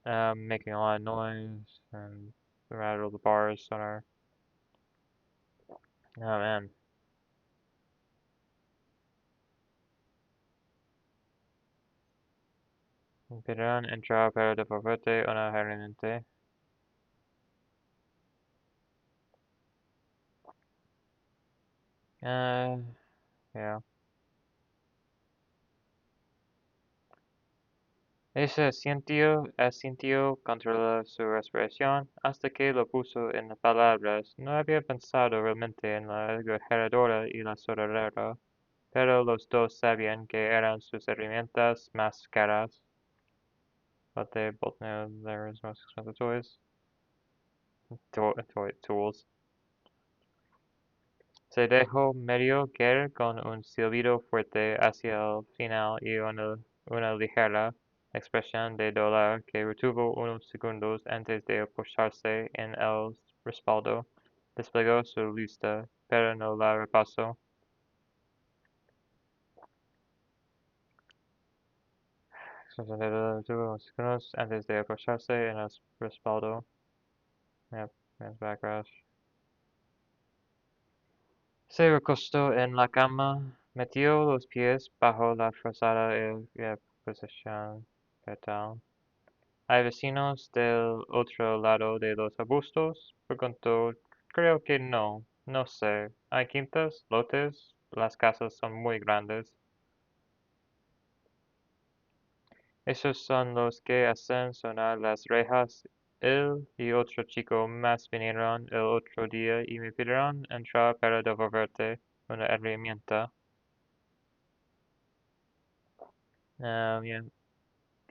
Making a lot of noise and rattle the bars on our. Oh man. Pidieron entrar para devolverte una herramienta. Yeah. Ese asintió, controló su respiración hasta que lo puso en palabras. No había pensado realmente en la agarradora y la soldadera, pero los dos sabían que eran sus herramientas más caras. But they both knew they were his most expensive toys. Tools. Se dejó medio caer con un silbido fuerte hacia el final y una ligera expresión de dolor que retuvo unos segundos antes de posarse en el respaldo. Desplegó su lista, pero no la repasó. Retuvo unos segundos antes de posarse en el respaldo. Yep, that's backlash. Se recostó en la cama, metió los pies bajo la frazada y posición fetal. ¿Hay vecinos del otro lado de los arbustos? Preguntó. Creo que no. No sé. ¿Hay quintas? ¿Lotes? Las casas son muy grandes. Esos son los que hacen sonar las rejas. Él y otro chico más vinieron el otro día y me pidieron entrar para devolverte una herramienta. Yeah,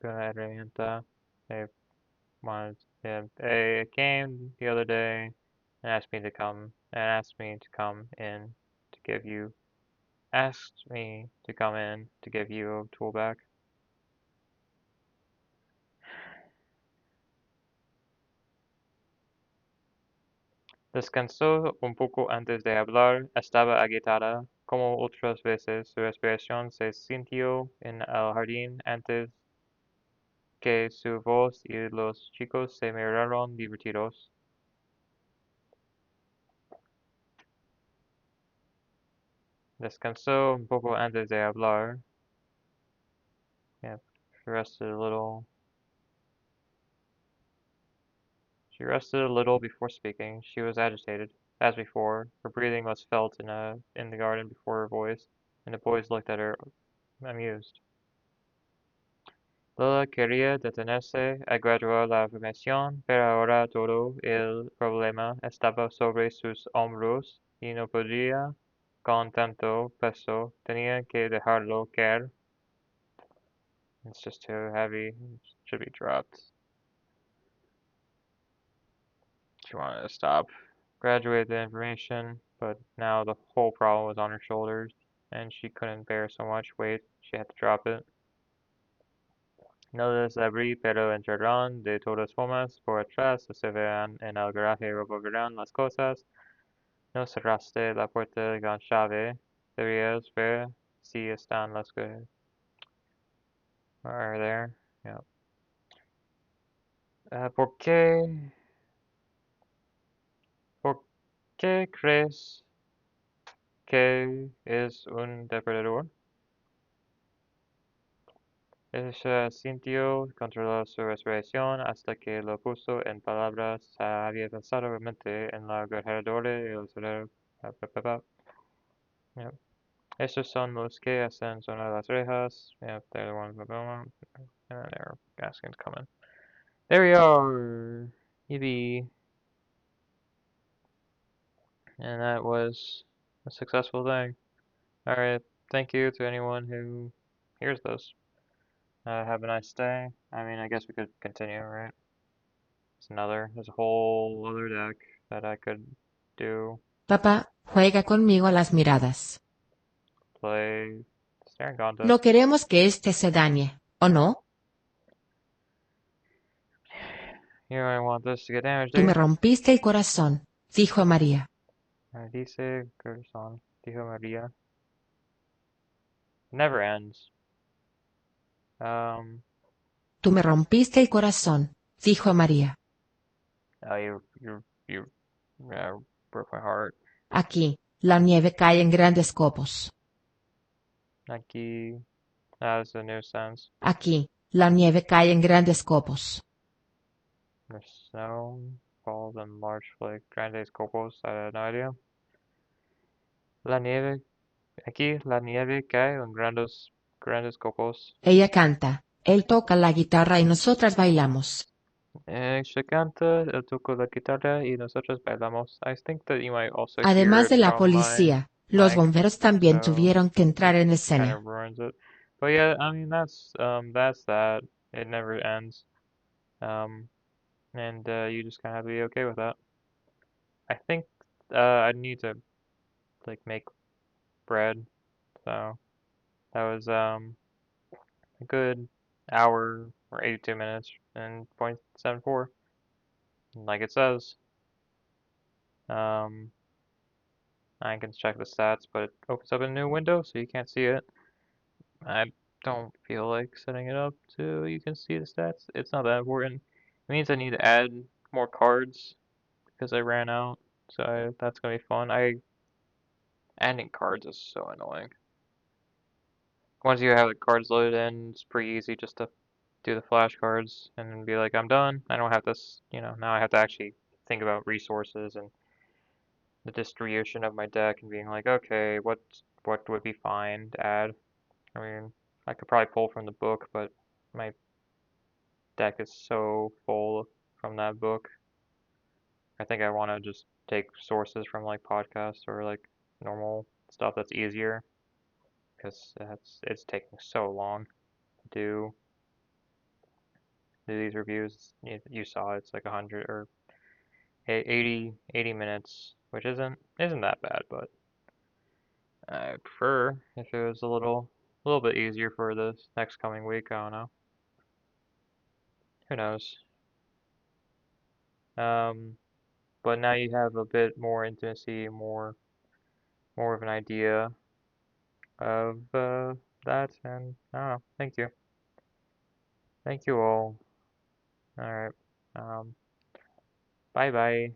una herramienta. They they came the other day and asked me to come in to give you asked me to come in to give you a tool back. Descansó un poco antes de hablar, estaba agitada, como otras veces, su respiración se sintió en el jardín antes que su voz y los chicos se miraron divertidos. Descansó un poco antes de hablar. Yep, she rested a little. She rested a little before speaking. She was agitated, as before. Her breathing was felt in the garden before her voice, and the boys looked at her, amused. Lola quería detenerse a graduar la información, pero ahora todo el problema estaba sobre sus hombros y no podía con tanto peso. Tenía que dejarlo caer. It's just too heavy. It should be dropped. She wanted to stop. Graduate the information, but now the whole problem was on her shoulders, and she couldn't bear so much weight. She had to drop it. No les abrí, pero entraron de todas formas por atrás, se verán en el garaje, verán las cosas. No cerraste la puerta con llave. Deberías ver si están las que are there. Yeah. ¿Por qué crees que es un depredador? Ella sintió, controló su respiración hasta que lo puso en palabras. Había pensado realmente en la alrededor y el cerebro. Yep. Estos son los que hacen sonar las orejas. Yep, they're the ones that don't. And they're asking to come in. There we are! Yippee! And that was a successful thing. Alright, thank you to anyone who hears this. Have a nice day. I mean, I guess we could continue, right? There's a whole other deck that I could do. Papá, juega conmigo a las miradas. Play Staring Contest. No queremos que este se dañe, ¿o no? You don't want this to get damaged, Tú do me you? rompiste el corazón, dijo María. Dice corazón, dijo María. Never ends. Tú me rompiste el corazón, dijo María. Oh, you broke my heart. Aquí, la nieve cae en grandes copos. Aquí, that's a new sense. Aquí, la nieve cae en grandes copos. The snow falls in large flake. Grandes copos, I had no idea. La nieve, aquí la nieve cae en grandes copos. Ella canta, él toca la guitarra y nosotras bailamos. Ella canta, él toca la guitarra y nosotros bailamos. I think that you might also hear Además it de la from my policía, los mic, bomberos también so tuvieron que entrar en kind escena. of ruins it. But yeah, I mean that's that. It never ends. And you just kind of have to be okay with that. I think I need to like make bread, so that was a good hour or 82 minutes and 0.74, like it says. I can check the stats, but it opens up a new window, so you can't see it. I don't feel like setting it up so you can see the stats. It's not that important. It means I need to add more cards because I ran out, so that's gonna be fun. Adding cards is so annoying. Once you have the cards loaded in, it's pretty easy just to do the flashcards and be like, I'm done. I don't have this, now I have to actually think about resources and the distribution of my deck and being like, okay, what would be fine to add? I mean, I could probably pull from the book, but my deck is so full from that book. I think I want to just take sources from like podcasts or like normal stuff that's easier because it's taking so long to do these reviews. You saw it's like 100 or 80 minutes, which isn't that bad, but I prefer if it was a little bit easier for this next coming week. I don't know. Who knows? But now you have a bit more intimacy, more of an idea of that, and I don't know. Thank you all. All right. Bye bye.